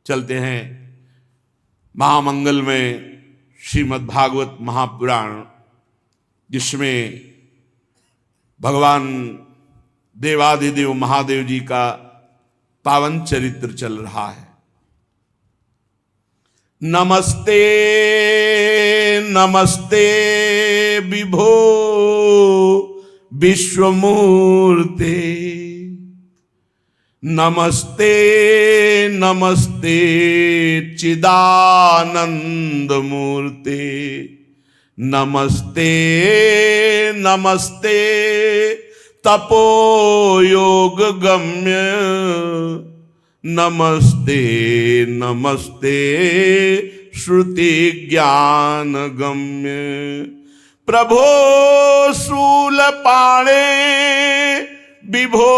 चलते हैं महामंगल में श्रीमद् भागवत महापुराण, जिसमें भगवान देवाधिदेव महादेव जी का पावन चरित्र चल रहा है। नमस्ते नमस्ते विभो विश्वमूर्ते, नमस्ते नमस्ते चिदानंद मूर्ते, नमस्ते नमस्ते तपो योग गम्य, नमस्ते नमस्ते श्रुति ज्ञान गम्य। प्रभो शूल पाणे विभो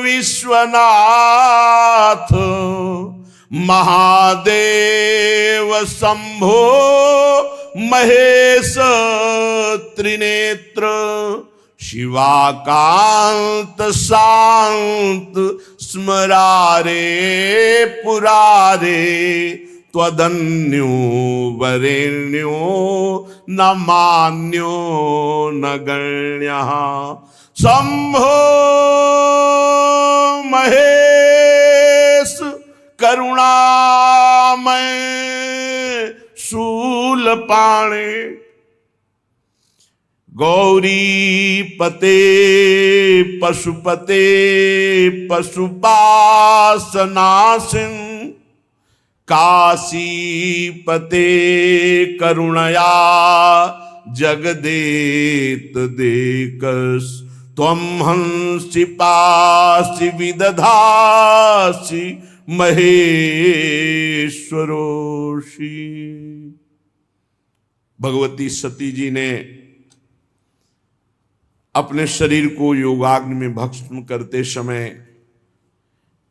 विश्वनाथ, महादेव शंभो महेश त्रिनेत्र, शिवाकांत शांत स्मरारे पुरारे, त्वदन्यो वरेण्यो न मान्यो न गण्यः। शंभो महेश करुणामय शूलपाणे, गौरीपते पशुपते पशुपासनासिन, काशीपते करुणया जगदेत देकस, त्वं हंसि पासि विदधासि महेश्वरोषि। भगवती सती जी ने अपने शरीर को योगाग्नि में भस्म करते समय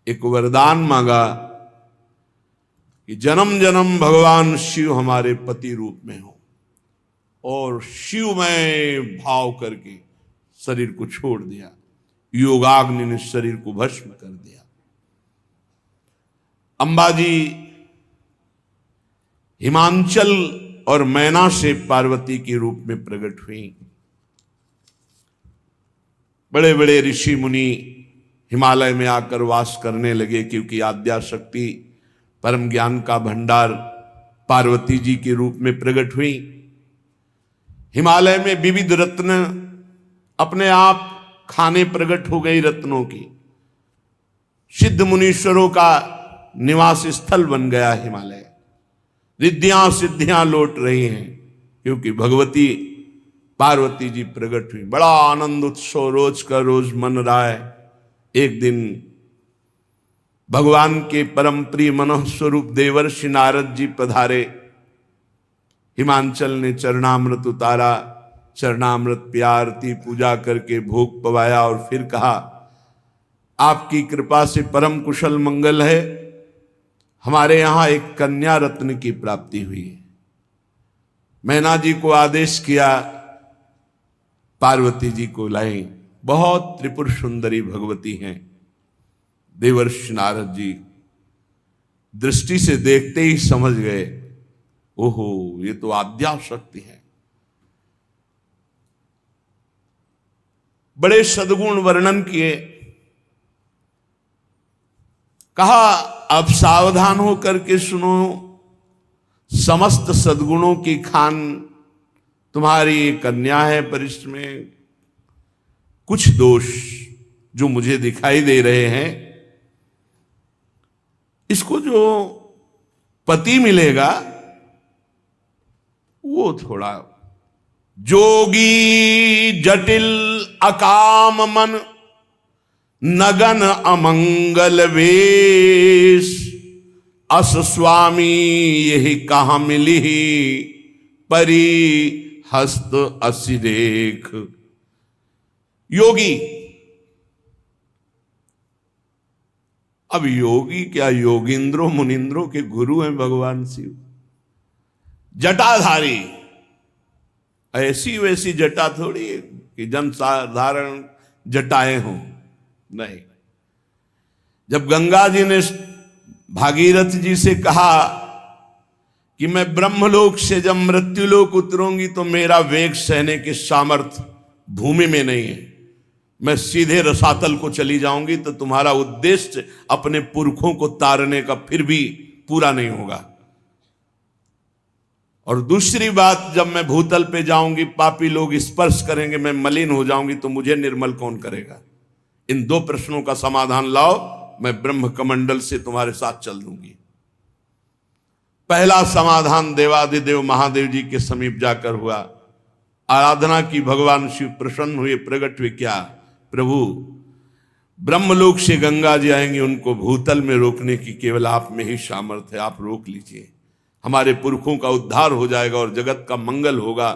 एक वरदान मांगा कि जन्म जन्म भगवान शिव हमारे पति रूप में हो, और शिवमय भाव करके शरीर को छोड़ दिया। योगाग्नि ने शरीर को भस्म कर दिया। अंबाजी हिमांचल और मैना से पार्वती के रूप में प्रकट हुई। बड़े बड़े ऋषि मुनि हिमालय में आकर वास करने लगे, क्योंकि आद्याशक्ति परम ज्ञान का भंडार पार्वती जी के रूप में प्रकट हुई। हिमालय में विविध रत्न अपने आप खाने प्रकट हो गई रत्नों की। सिद्ध मुनीश्वरों का निवास स्थल बन गया हिमालय। रिद्धियां सिद्धियां लौट रही हैं, क्योंकि भगवती पार्वती जी प्रकट हुई। बड़ा आनंद उत्सव रोज का रोज मन रहा है। एक दिन भगवान के परम प्रिय मनोह स्वरूप देवर्षि नारद जी पधारे। हिमांचल ने चरणामृत उतारा, चरणामृत पिया, आरती पूजा करके भोग पवाया, और फिर कहा, आपकी कृपा से परम कुशल मंगल है, हमारे यहां एक कन्या रत्न की प्राप्ति हुई है। मैना जी को आदेश किया, पार्वती जी को लाई। बहुत त्रिपुर सुंदरी भगवती हैं। देवर्षि नारद जी दृष्टि से देखते ही समझ गए, ओहो, ये तो आद्याशक्ति है। बड़े सद्गुण वर्णन किए। कहा, अब सावधान होकर के सुनो, समस्त सद्गुणों की खान तुम्हारी कन्या है, पर इसमें कुछ दोष जो मुझे दिखाई दे रहे हैं। इसको जो पति मिलेगा वो थोड़ा जोगी जटिल अकाम मन, नगन अमंगल वेश, अस स्वामी यही कहां मिली, परी हस्त असिरेख। योगी, अब योगी क्या, योगिंद्रों मुनिंद्रों के गुरु हैं भगवान शिव। जटाधारी, ऐसी वैसी जटा थोड़ी है कि जन साधारण जटाएं हों, नहीं। जब गंगा जी ने भागीरथ जी से कहा कि मैं ब्रह्मलोक से जब मृत्युलोक उतरूंगी तो मेरा वेग सहने के सामर्थ्य भूमि में नहीं है, मैं सीधे रसातल को चली जाऊंगी, तो तुम्हारा उद्देश्य अपने पुरखों को तारने का फिर भी पूरा नहीं होगा। और दूसरी बात, जब मैं भूतल पे जाऊंगी पापी लोग स्पर्श करेंगे, मैं मलिन हो जाऊंगी, तो मुझे निर्मल कौन करेगा? इन दो प्रश्नों का समाधान लाओ, मैं ब्रह्म कमंडल से तुम्हारे साथ चल दूंगी। पहला समाधान देवादिदेव महादेव जी के समीप जाकर हुआ, आराधना की, भगवान शिव प्रसन्न हुए, प्रकट हुए। क्या? प्रभु, ब्रह्मलोक से गंगा जी आएंगे, उनको भूतल में रोकने की केवल आप में ही सामर्थ्य है, आप रोक लीजिए, हमारे पुरखों का उद्धार हो जाएगा और जगत का मंगल होगा।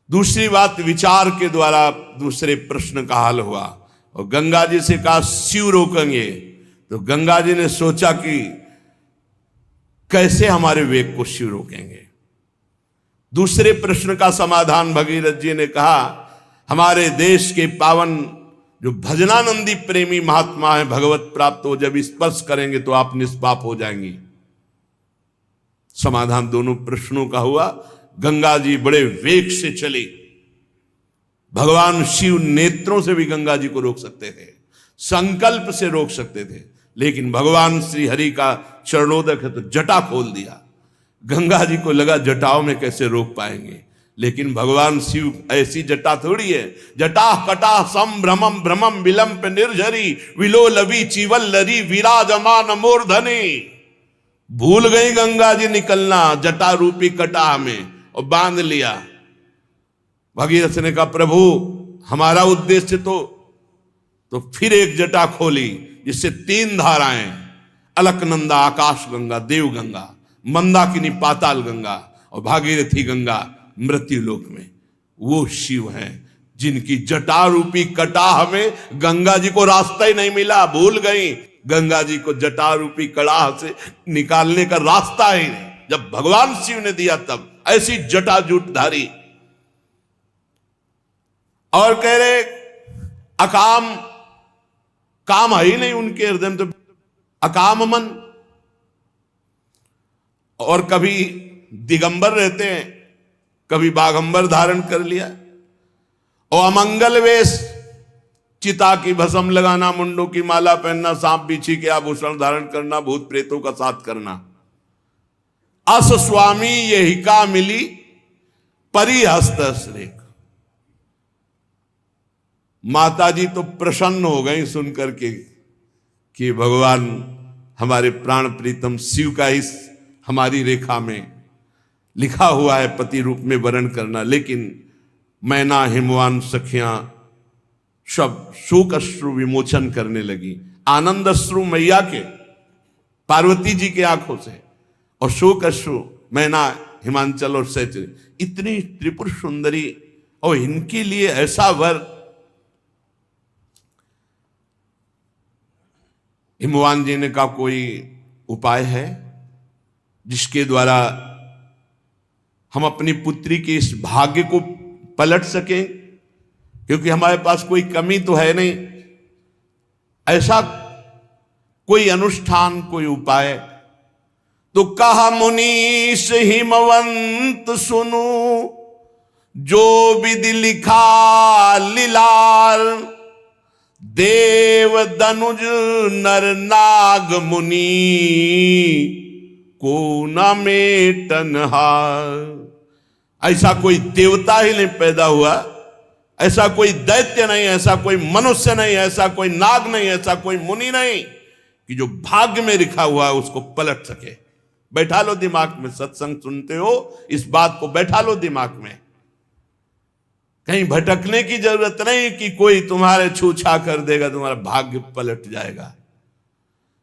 दूसरी बात, विचार के द्वारा दूसरे प्रश्न का हल हुआ और गंगा जी से कहा शिव रोकेंगे, तो गंगा जी ने सोचा कि कैसे हमारे वेग को शिव रोकेंगे। दूसरे प्रश्न का समाधान भगीरथ जी ने कहा, हमारे देश के पावन जो भजनानंदी प्रेमी महात्मा है, भगवत प्राप्त हो, जब स्पर्श करेंगे तो आप निष्पाप हो जाएंगी। समाधान दोनों प्रश्नों का हुआ। गंगा जी बड़े वेग से चली, भगवान शिव नेत्रों से भी गंगा जी को रोक सकते थे, संकल्प से रोक सकते थे, लेकिन भगवान श्री हरि का चरणोदक है तो जटा खोल दिया। गंगा जी को लगा जटाओं में कैसे रोक पाएंगे, लेकिन भगवान शिव ऐसी जटा थोड़ी है। जटा कटा संभ्रमम भ्रमम विलंब निर्झरी विलोलवी चीवल्लरी विराजमान मूर्धनी। भूल गई गंगा जी निकलना जटा रूपी कटा में और बांध लिया। भगीरथ ने कहा प्रभु, हमारा उद्देश्य तो फिर एक जटा खोली जिससे 3 धाराएं, अलकनंदा आकाश गंगा, देव गंगा, मंदाकिनी पाताल गंगा और भागीरथी गंगा मृत्यु लोक में। वो शिव हैं जिनकी जटा रूपी कटाह में गंगा जी को रास्ता ही नहीं मिला। भूल गई गंगा जी को जटा रूपी कड़ाह से निकालने का रास्ता ही नहीं, जब भगवान शिव ने दिया तब ऐसी जटा जूटधारी। और कह रहे अकाम, काम है ही नहीं उनके हृदय में, तो अकाम मन। और कभी दिगंबर रहते हैं, कभी बाघंबर धारण कर लिया, और अमंगल वेश, चिता की भस्म लगाना, मुंडों की माला पहनना, सांप बिच्छी के आभूषण धारण करना, भूत प्रेतों का साथ करना। अस स्वामी यही का मिली परिहस्त श्रेक। माता जी तो प्रसन्न हो गई सुन करके कि भगवान हमारे प्राण प्रीतम शिव का इस हमारी रेखा में लिखा हुआ है पति रूप में वर्ण करना। लेकिन मैना हिमवान सखियां सब शोक अश्रु विमोचन करने लगी। आनंद अश्रु मैया के, पार्वती जी के आंखों से, और शोक अश्रु मैना, हिमांचल और सैच, इतनी त्रिपुर सुंदरी, और इनके लिए ऐसा वर। हिमवान जी ने कहा कोई उपाय है जिसके द्वारा हम अपनी पुत्री के इस भाग्य को पलट सकें, क्योंकि हमारे पास कोई कमी तो है नहीं। ऐसा कोई अनुष्ठान, कोई उपाय। तो कहा मुनीश हिमवंत सुनो, जो विधि लिखा लीलार, देव दनुज नर नाग मुनि को न मेटनहार। ऐसा कोई देवता ही नहीं पैदा हुआ, ऐसा कोई दैत्य नहीं, ऐसा कोई मनुष्य नहीं, ऐसा कोई नाग नहीं, ऐसा कोई मुनि नहीं कि जो भाग्य में लिखा हुआ है उसको पलट सके। बैठा लो दिमाग में, सत्संग सुनते हो इस बात को बैठा लो दिमाग में। कहीं भटकने की जरूरत नहीं कि कोई तुम्हारे छूछा कर देगा, तुम्हारा भाग्य पलट जाएगा।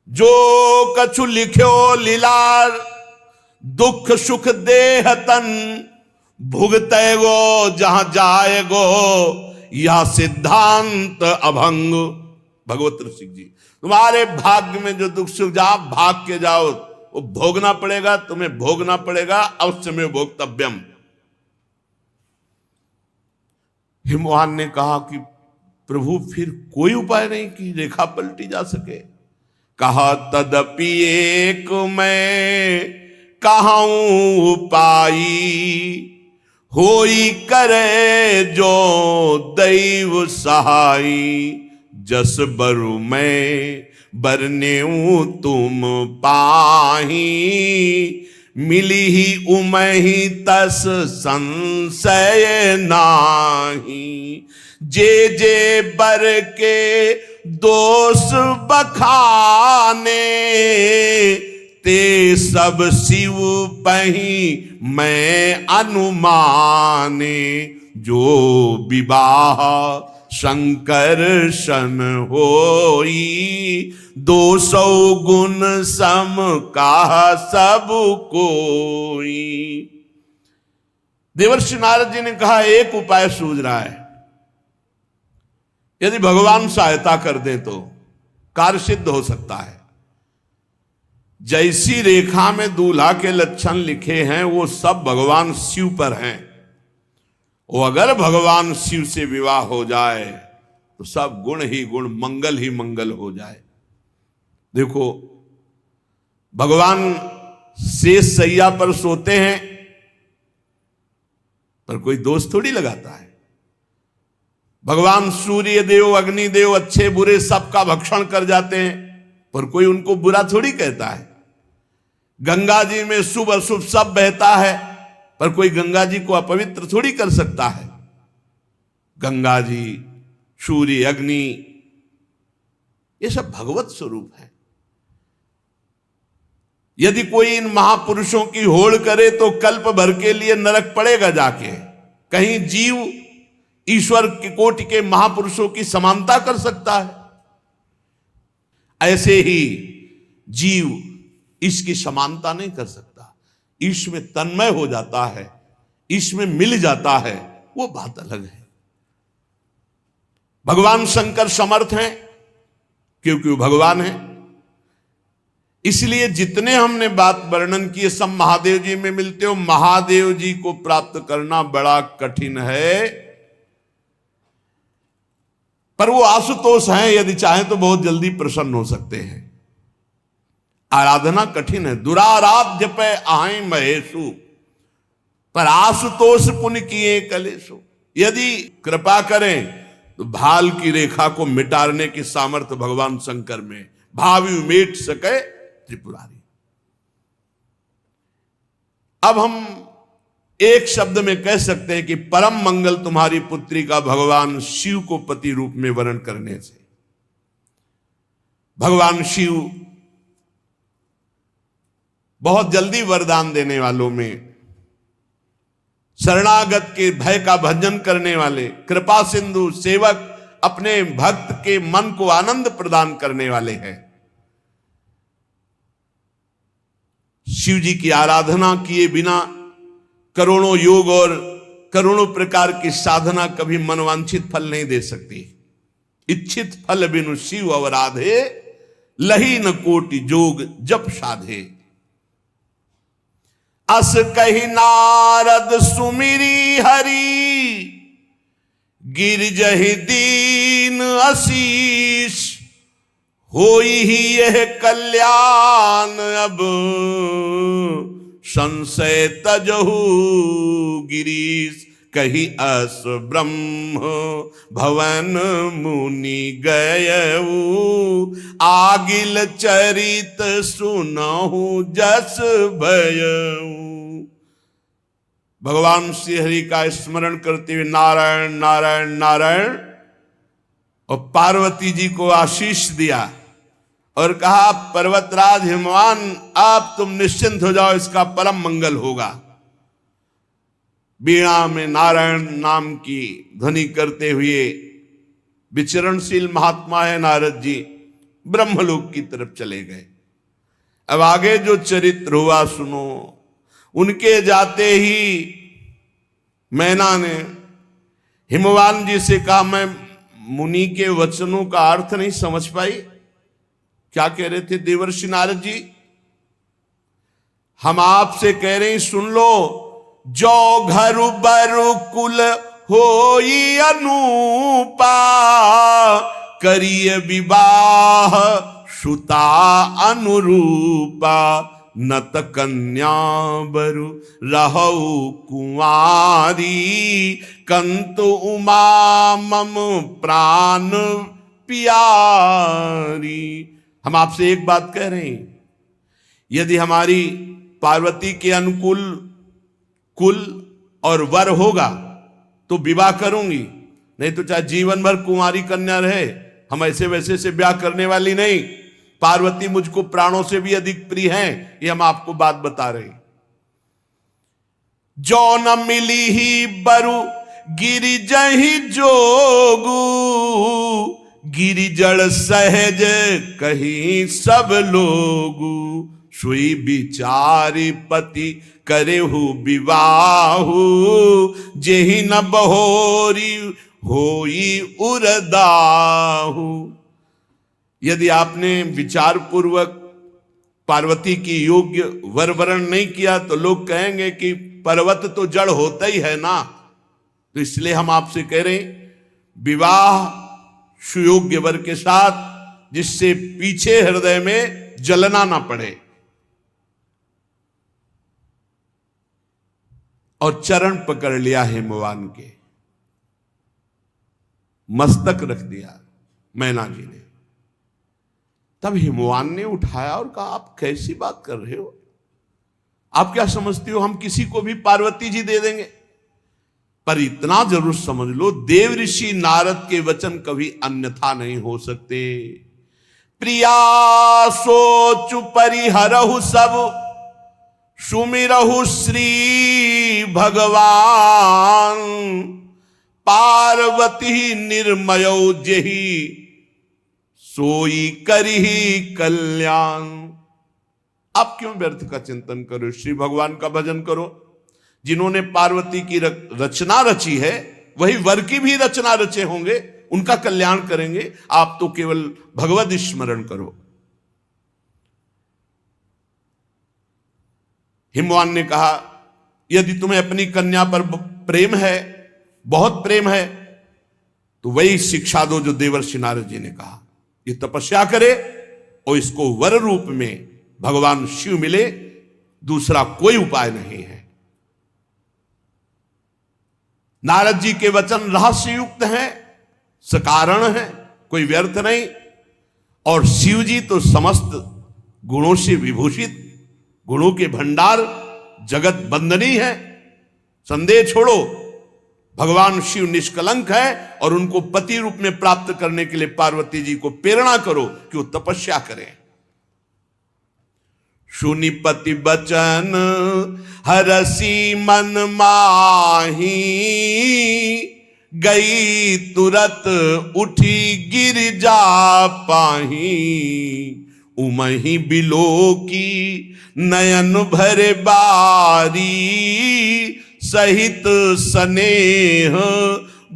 जो कछु लिख्यो लीलार, दुख सुख देह तन, भुगते गो जहां जाएगो, यह सिद्धांत अभंग। भगवत ऋषि जी, तुम्हारे भाग्य में जो दुख सुख, जहां भाग के जाओ वो भोगना पड़ेगा, तुम्हें भोगना पड़ेगा, अवश्य में भोक्तव्यम। हिमवान ने कहा कि प्रभु फिर कोई उपाय नहीं कि रेखा पलटी जा सके। कहा तदपि एक मैं कहूं उपाई, होई करे जो दैव सहाई। जस बरु मैं बरनेऊ तुम पाही, मिली ही उमहि तस संशय नाही। जे जे बर के दोष बखाने, ते सब शिव पही मैं अनुमाने। जो विवाह शंकर सन होई, 200 गुण सम का सब कोई। देवर्षि नारद जी ने कहा एक उपाय सूझ रहा है, यदि भगवान सहायता कर दे तो कार्य सिद्ध हो सकता है। जैसी रेखा में दूल्हा के लक्षण लिखे हैं वो सब भगवान शिव पर हैं। वो अगर भगवान शिव से विवाह हो जाए तो सब गुण ही गुण, मंगल ही मंगल हो जाए। देखो भगवान शेष सैया पर सोते हैं पर कोई दोष थोड़ी लगाता है। भगवान सूर्य देव, अग्नि देव अच्छे बुरे सबका भक्षण कर जाते हैं पर कोई उनको बुरा थोड़ी कहता है। गंगा जी में शुभ अशुभ सब बहता है पर कोई गंगा जी को अपवित्र थोड़ी कर सकता है। गंगा जी, सूर्य, अग्नि, ये सब भगवत स्वरूप है। यदि कोई इन महापुरुषों की होड़ करे तो कल्प भर के लिए नरक पड़ेगा जाके। कहीं जीव ईश्वर की कोटि के महापुरुषों की समानता कर सकता है? ऐसे ही जीव इसकी समानता नहीं कर सकता। ईश में तन्मय हो जाता है, ईश में मिल जाता है, वो बात अलग है। भगवान शंकर समर्थ हैं क्योंकि वो भगवान है। इसलिए जितने हमने बात वर्णन किए सब महादेव जी में मिलते हो। महादेव जी को प्राप्त करना बड़ा कठिन है, पर वो आशुतोष हैं, यदि चाहें तो बहुत जल्दी प्रसन्न हो सकते हैं। आराधना कठिन है, दुराराध्य पे आए महेशु, पर आशुतोष पुण्य किए कलेशु। यदि कृपा करें तो भाल की रेखा को मिटाने की सामर्थ्य भगवान शंकर में। भावी मेट सके त्रिपुरारी। अब हम एक शब्द में कह सकते हैं कि परम मंगल तुम्हारी पुत्री का भगवान शिव को पति रूप में वर्ण करने से। भगवान शिव बहुत जल्दी वरदान देने वालों में, शरणागत के भय का भंजन करने वाले, कृपा सिंधु सेवक, अपने भक्त के मन को आनंद प्रदान करने वाले हैं। शिव जी की आराधना किए बिना करोड़ों योग और करोड़ों प्रकार की साधना कभी मनवांछित फल नहीं दे सकती। इच्छित फल बिनु शिव अवराधे, लही न कोटि जोग जप साधे। अस कही नारद सुमिरी हरि, गिरजहि दीन आशीष। होई ही यह कल्याण अब, संशय तजहु गिरीश। कही अस ब्रह्म भवन मुनि गयऊ, आगिल चरित सुनहु जस भयऊ। भगवान श्री हरि का स्मरण करते हुए नारायण नारायण नारायण, और पार्वती जी को आशीष दिया और कहा पर्वतराज हिमवान, आप तुम निश्चिंत हो जाओ, इसका परम मंगल होगा। वीणा में नारायण नाम की ध्वनि करते हुए विचरणशील महात्मा है नारद जी, ब्रह्मलोक की तरफ चले गए। अब आगे जो चरित्र हुआ सुनो। उनके जाते ही मैना ने हिमवान जी से कहा, मैं मुनि के वचनों का अर्थ नहीं समझ पाई। क्या कह रहे थे देवर्षि नारद जी? हम आपसे कह रहे हैं सुन लो। जो घर बरु कुल होई अनूपा, करिय विवाह सुता अनुरूपा नत कन्या बरु रहु कुंवारी कंतु उमा मम प्राण प्यारी। हम आपसे एक बात कह रहे हैं, यदि हमारी पार्वती के अनुकूल कुल और वर होगा तो विवाह करूंगी, नहीं तो चाहे जीवन भर कुंवारी कन्या रहे। हम ऐसे वैसे से ब्याह करने वाली नहीं। पार्वती मुझको प्राणों से भी अधिक प्रिय हैं, ये हम आपको बात बता रहे हैं। जो न मिली ही बरु गिरिजहि जोगु, गिरिजड़ सहज कहीं सब लोगु, सुई विचारी पति करेहु विवाहु, जेहि न बहोरी होई उरदाहु। यदि आपने विचार पूर्वक पार्वती की योग्य वर वरण नहीं किया तो लोग कहेंगे कि पर्वत तो जड़ होता ही है ना। तो इसलिए हम आपसे कह रहे हैं, विवाह सुयोग्य वर के साथ, जिससे पीछे हृदय में जलना ना पड़े। और चरण पकड़ लिया हिमवान के, मस्तक रख दिया मैना जी ने। तब हिमवान ने उठाया और कहा, आप कैसी बात कर रहे हो? आप क्या समझती हो हम किसी को भी पार्वती जी दे देंगे? पर इतना जरूर समझ लो, देव ऋषि नारद के वचन कभी अन्यथा नहीं हो सकते। प्रिया सोचु परिहरहु सब, सुमिरहु श्री भगवान, पार्वती निर्मयो जेहि सोई करिहि कल्याण। आप क्यों व्यर्थ का चिंतन करो, श्री भगवान का भजन करो। जिन्होंने पार्वती की रचना रची है वही वर की भी रचना रचे होंगे, उनका कल्याण करेंगे। आप तो केवल भगवत स्मरण करो। हिमवान ने कहा, यदि तुम्हें अपनी कन्या पर प्रेम है, बहुत प्रेम है, तो वही शिक्षा दो जो देवर्षि नारद जी ने कहा। ये तपस्या करे और इसको वर रूप में भगवान शिव मिले, दूसरा कोई उपाय नहीं है। नारद जी के वचन रहस्य युक्त हैं, सकारण है, कोई व्यर्थ नहीं। और शिव जी तो समस्त गुणों से विभूषित, गुणों के भंडार, जगत बंदनी है। संदेह छोड़ो, भगवान शिव निष्कलंक है और उनको पति रूप में प्राप्त करने के लिए पार्वती जी को प्रेरणा करो कि वो तपस्या करें। सुनि पति बचन हरसी मन माही, गई तुरत उठी गिर जा पाही, उमही बिलो की नयन भरे बारी, सहित स्नेह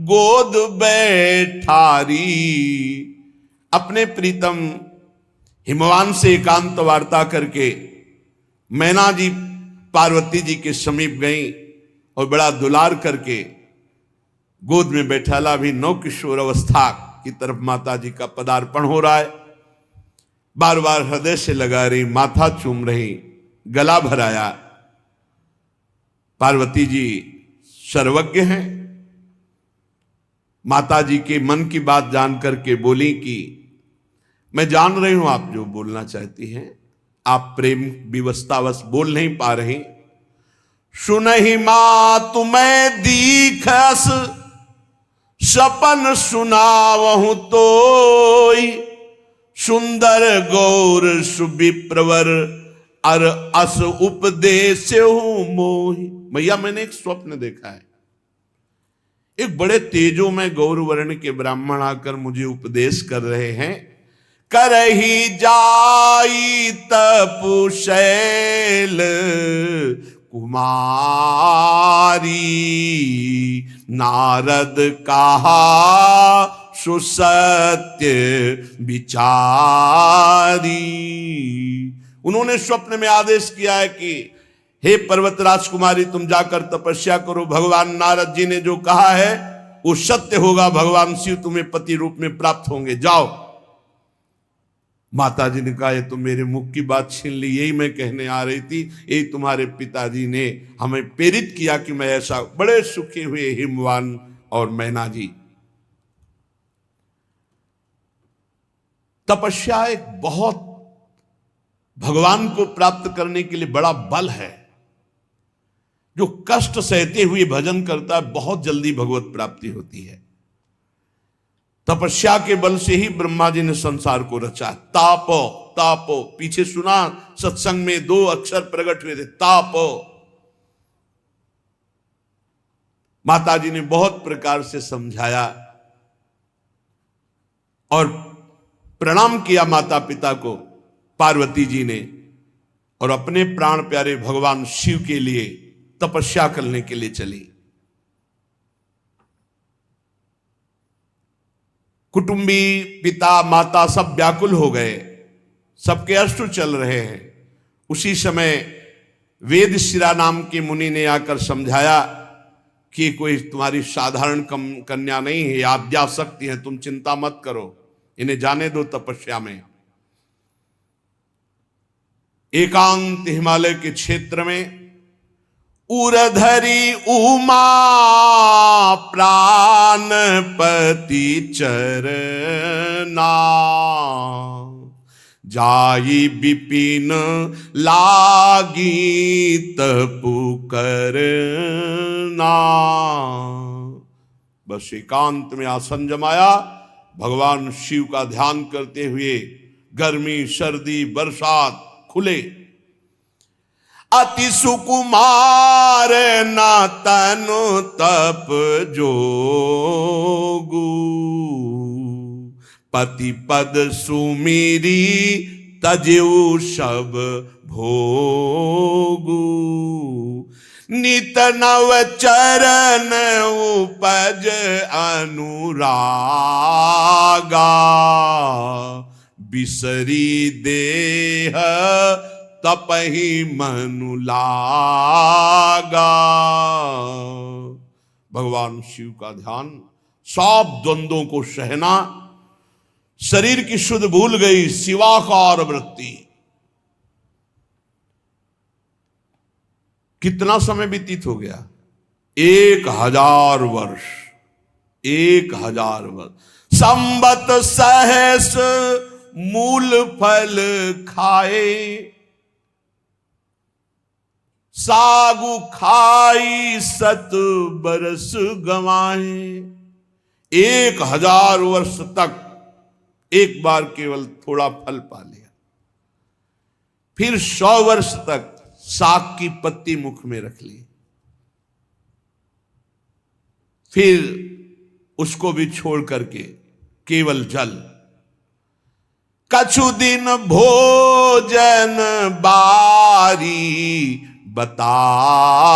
गोद बैठारी। अपने प्रीतम हिमवान से एकांत वार्ता करके मैना जी पार्वती जी के समीप गई और बड़ा दुलार करके गोद में बैठाला। भी नौ किशोर अवस्था की तरफ माता जी का पदार्पण हो रहा है। बार बार हृदय से लगा रही, माथा चूम रही, गला भराया। पार्वती जी सर्वज्ञ हैं। माता जी के मन की बात जान करके बोली कि मैं जान रही हूं आप जो बोलना चाहती हैं, आप प्रेम विवशतावश बोल नहीं पा रही। सुनहि मां तुम्हें दीखस, सपन सुनावहु तोई, सुंदर गौर सुविप्रवर अर अस उपदेश मोहि। भैया मैंने एक स्वप्न देखा है, एक बड़े तेजो में गौर वर्ण के ब्राह्मण आकर मुझे उपदेश कर रहे हैं। करही जाई तपुशैल कुमारी, नारद कहा सुसत्य विचारी। उन्होंने स्वप्न में आदेश किया है कि हे पर्वत राजकुमारी, तुम जाकर तपस्या करो। भगवान नारद जी ने जो कहा है वो सत्य होगा। भगवान शिव तुम्हें पति रूप में प्राप्त होंगे, जाओ। माता जी ने कहा, ये तो मेरे मुख की बात छीन ली, यही मैं कहने आ रही थी। यही तुम्हारे पिताजी ने हमें प्रेरित किया कि मैं ऐसा। बड़े सुखी हुए हिमवान और मैना जी। तपस्या एक बहुत भगवान को प्राप्त करने के लिए बड़ा बल है। जो कष्ट सहते हुए भजन करता है, बहुत जल्दी भगवत प्राप्ति होती है। तपस्या के बल से ही ब्रह्मा जी ने संसार को रचा। तापो तापो, पीछे सुना सत्संग में 2 अक्षर प्रकट हुए थे, तापो। माता जी ने बहुत प्रकार से समझाया और प्रणाम किया माता पिता को पार्वती जी ने, और अपने प्राण प्यारे भगवान शिव के लिए तपस्या करने के लिए चली। कुटुंबी पिता माता सब व्याकुल हो गए, सबके अश्रु चल रहे हैं। उसी समय वेद शिरा नाम के मुनि ने आकर समझाया कि कोई तुम्हारी साधारण कन्या नहीं है, आद्याशक्ति है, तुम चिंता मत करो, इन्हें जाने दो तपस्या में। एकांत हिमालय के क्षेत्र में उरधरी उमा प्राणपति चरना, जाई विपिन लागी तपु करना। बस एकांत में आसन जमाया, भगवान शिव का ध्यान करते हुए गर्मी सर्दी बरसात खुले। अति सुकुमार न तनु तप जोगु, पति पद सुमिरी तजेउ सब भोगु। नित नव चरण उपज अनुरागा, बिसरी देह तपहि मनु लागा। भगवान शिव का ध्यान, सब द्वंद्वों को सहना, शरीर की शुद्ध भूल गई, शिवाकार वृत्ति। कितना समय व्यतीत हो गया? 1000 वर्ष। 1000 वर्ष। संबत सहस मूल फल खाए, सागु खाई 7 बरस गंवाए। 1000 वर्ष तक एक बार केवल थोड़ा फल पा लिया। फिर 100 वर्ष तक साग की पत्ती मुख में रख ली, फिर उसको भी छोड़ करके केवल जल। कछु दिन भोजन बारी बताशा,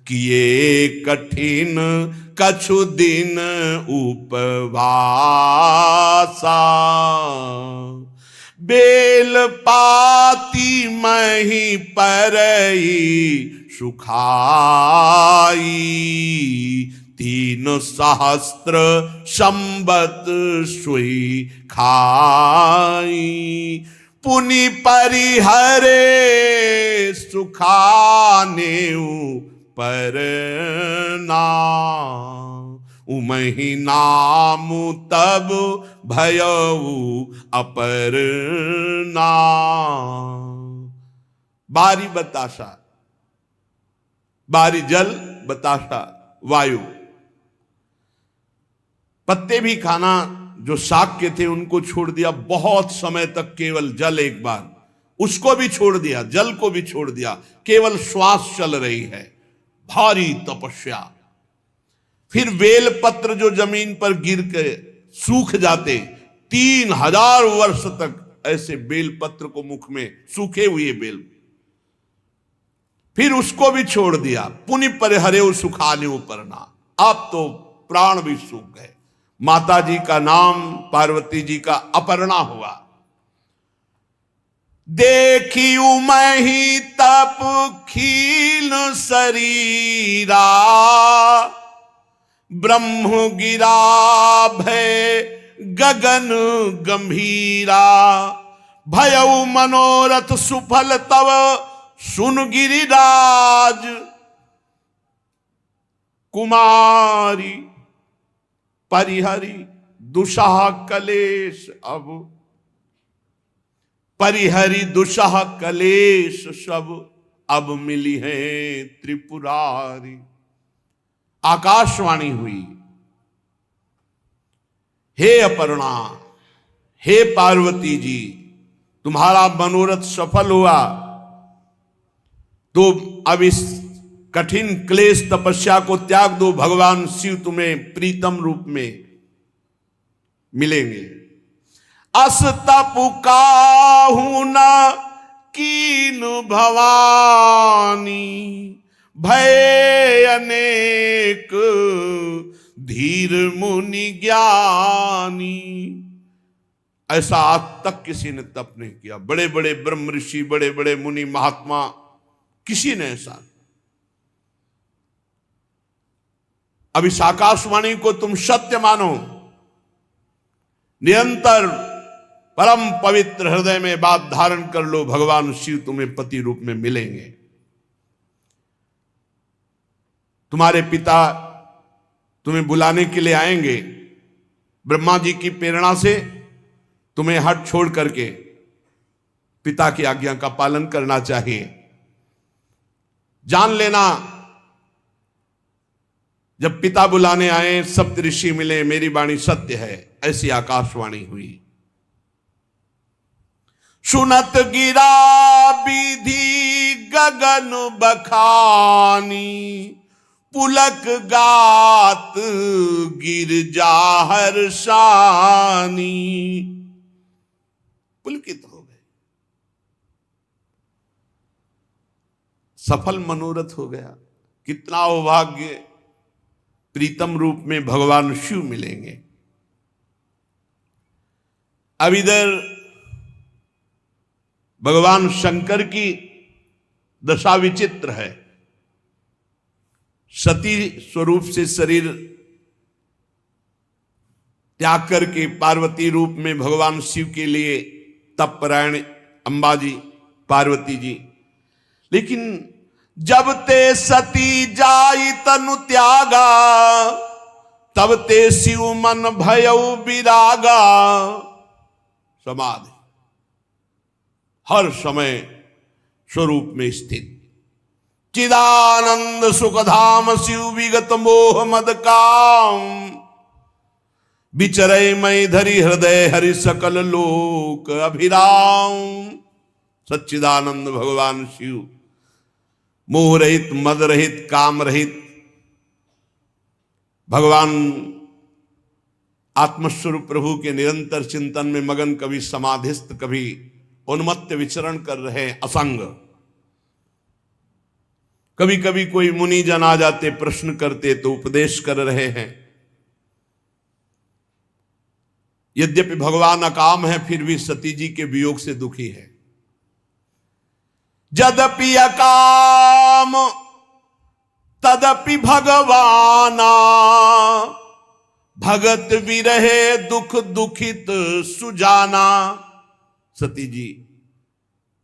किए कठिन कछु दिन उपवासा। बेल पाती मही परई सुखाई, 3 सहस्त्र संबत सुई खाई। पुनि परिहरे सुखाने परना, उमहि नाम तब भयऊ अपरना। बारी बताशा, बारी जल, बताशा वायु। पत्ते भी खाना जो शाक के थे उनको छोड़ दिया, बहुत समय तक केवल जल एक बार, उसको भी छोड़ दिया, जल को भी छोड़ दिया, केवल श्वास चल रही है। भारी तपस्या। फिर बेल पत्र जो जमीन पर गिर के सूख जाते, 3000 वर्ष तक ऐसे बेल पत्र को मुख में, सूखे हुए बेल, फिर उसको भी छोड़ दिया। पुनि परिहरे सुखाने उपरना। अब तो प्राण भी सूख गए। माता जी का नाम पार्वती जी का अपर्णा हुआ। देखी उमहि तप खील शरीरा, ब्रह्म गिरा भय गगन गंभीरा, भयउ मनोरथ सुफल तव सुन गिरिराज। कुमारी परिहरि दुषाह कलेश, अब परिहरि दुषाह कलेश सब, अब मिली है त्रिपुरारी। आकाशवाणी हुई, हे अपर्णा, हे पार्वती जी, तुम्हारा मनोरथ सफल हुआ तो अब इस कठिन क्लेश तपस्या को त्याग दो, भगवान शिव तुम्हें प्रीतम रूप में मिलेंगे। अस तपु काहू न कीन भवानी, भय अनेक धीर मुनि ज्ञानी। ऐसा आज तक किसी ने तप नहीं किया, बड़े बड़े ब्रह्म ऋषि, बड़े बड़े मुनि महात्मा, किसी ने ऐसा। अब इस आकाशवाणी को तुम सत्य मानो, निरंतर परम पवित्र हृदय में बात धारण कर लो, भगवान शिव तुम्हें पति रूप में मिलेंगे। तुम्हारे पिता तुम्हें बुलाने के लिए आएंगे, ब्रह्मा जी की प्रेरणा से तुम्हें हट छोड़ करके पिता की आज्ञा का पालन करना चाहिए। जान लेना, जब पिता बुलाने आए, सप्त ऋषि मिले, मेरी वाणी सत्य है, ऐसी आकाशवाणी हुई। सुनत गिरा विधि गगन बखानी, पुलक गात गिरजा हर्षानी। पुलकित हो गए, सफल मनोरथ हो गया। कितना सौभाग्य, प्रीतम रूप में भगवान शिव मिलेंगे। अब इधर भगवान शंकर की दशा विचित्र है। सती स्वरूप से शरीर त्याग करके पार्वती रूप में भगवान शिव के लिए तपपरायण अंबा जी, पार्वती जी। लेकिन जब ते सती जाई तनु त्यागा, तब ते शिव मन भयउ विरागा। समाधि हर समय स्वरूप में स्थित, चिदानंद सुखधाम शिव विगत मोह मद काम। विचरय मई धरि हृदय हरि सकल लोक अभिराम। सच्चिदानंद भगवान शिव, मोह रहित, मद रहित, काम रहित भगवान आत्मस्वरूप प्रभु के निरंतर चिंतन में मगन, कभी समाधिस्थ, कभी उन्मत्त विचरण कर रहे असंग। कभी कभी कोई मुनि जन आ जाते, प्रश्न करते तो उपदेश कर रहे हैं। यद्यपि भगवान अकाम है, फिर भी सती जी के वियोग से दुखी है। यद्यपि अकाम तदपि भगवाना, भगत विरहे दुख दुखित सुजाना। सती जी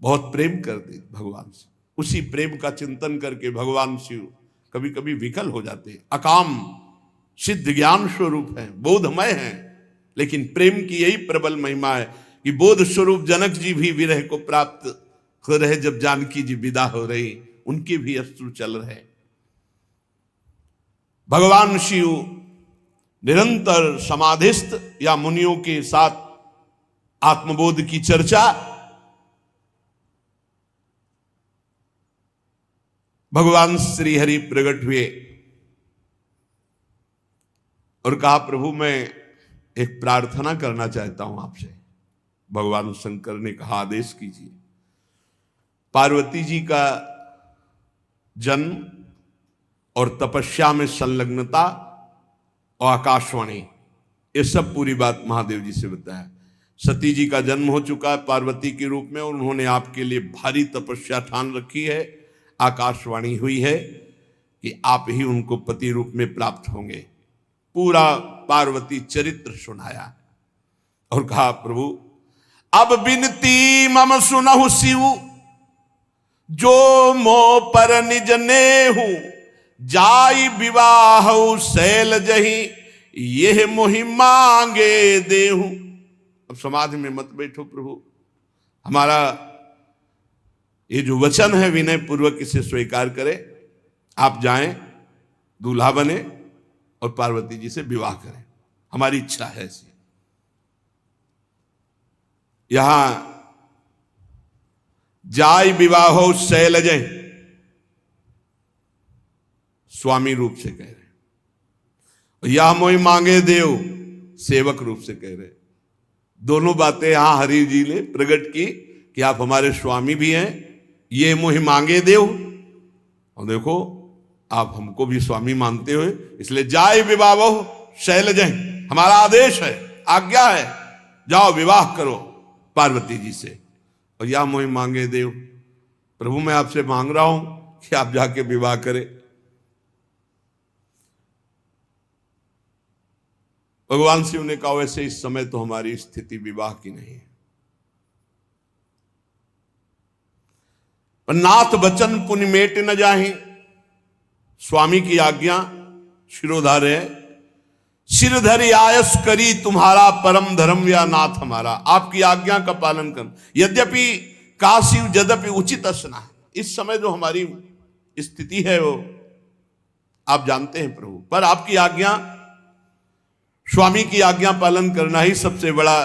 बहुत प्रेम करते भगवान से, उसी प्रेम का चिंतन करके भगवान शिव कभी कभी विकल हो जाते हैं। अकाम सिद्ध ज्ञान स्वरूप है, बोधमय है, लेकिन प्रेम की यही प्रबल महिमा है कि बोध स्वरूप जनक जी भी विरह को प्राप्त हो रहे। जब जानकी जी विदा हो रही, उनके भी अश्रु चल रहे। भगवान शिव निरंतर समाधिस्थ या मुनियों के साथ आत्मबोध की चर्चा। भगवान श्री हरि प्रकट हुए और कहा, प्रभु मैं एक प्रार्थना करना चाहता हूं आपसे। भगवान शंकर ने कहा, आदेश कीजिए। पार्वती जी का जन्म और तपस्या में संलग्नता और आकाशवाणी, ये सब पूरी बात महादेव जी से बताया। सती जी का जन्म हो चुका है पार्वती के रूप में, और उन्होंने आपके लिए भारी तपस्या ठान रखी है। आकाशवाणी हुई है कि आप ही उनको पति रूप में प्राप्त होंगे। पूरा पार्वती चरित्र सुनाया। और कहा प्रभु अब बिनती मम सुनहु शिव, जो मो पर निज नेहु, जाई विवाह शैल जही, यह मोहि मांगे देहु। अब समाधि में मत बैठो प्रभु, हमारा ये जो वचन है विनय पूर्वक इसे स्वीकार करें। आप जाएं, दूल्हा बने और पार्वती जी से विवाह करें, हमारी इच्छा है ऐसी। यहां जाय विवाहो शैलजय स्वामी रूप से कह रहे, यह मोहि मांगे देव सेवक रूप से कह रहे। दोनों बातें यहां हरि जी ने प्रकट की कि आप हमारे स्वामी भी हैं, ये मोहि मांगे देव, और देखो आप हमको भी स्वामी मानते हुए, इसलिए जाय विवाहो शैलजय, हमारा आदेश है, आज्ञा है, जाओ विवाह करो पार्वती जी से। और या मोहि मांगे देव, प्रभु मैं आपसे मांग रहा हूं कि आप जाके विवाह करें। भगवान शिव ने कहा वैसे इस समय तो हमारी स्थिति विवाह की नहीं है, पर नाथ वचन पुण्य मेट न जाहि, स्वामी की आज्ञा शिरोधार है, सिरधरि आयस करी तुम्हारा परम धर्म या नाथ हमारा। आपकी आज्ञा का पालन कर, यद्यपि काशी यद्यपि उचित असना है, इस समय जो हमारी स्थिति है वो आप जानते हैं प्रभु, पर आपकी आज्ञा, स्वामी की आज्ञा पालन करना ही सबसे बड़ा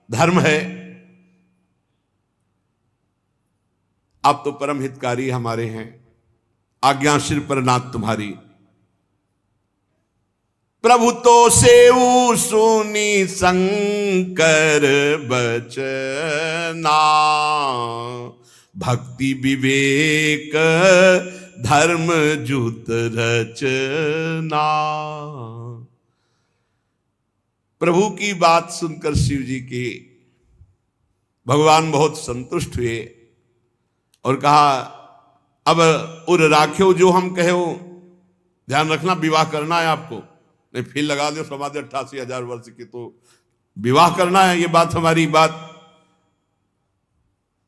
धर्म है। आप तो परम हितकारी हमारे हैं, आज्ञा सिर पर नाथ तुम्हारी। प्रभु तो सेऊ सुनी शंकर बचना, भक्ति विवेक धर्म जुत रचना। प्रभु की बात सुनकर शिव जी की भगवान बहुत संतुष्ट हुए और कहा अब उर राख्यो जो हम कहे हो, ध्यान रखना विवाह करना है आपको, नहीं फिर लगा दो समाधि 88,000 वर्ष की, तो विवाह करना है, ये बात हमारी बात।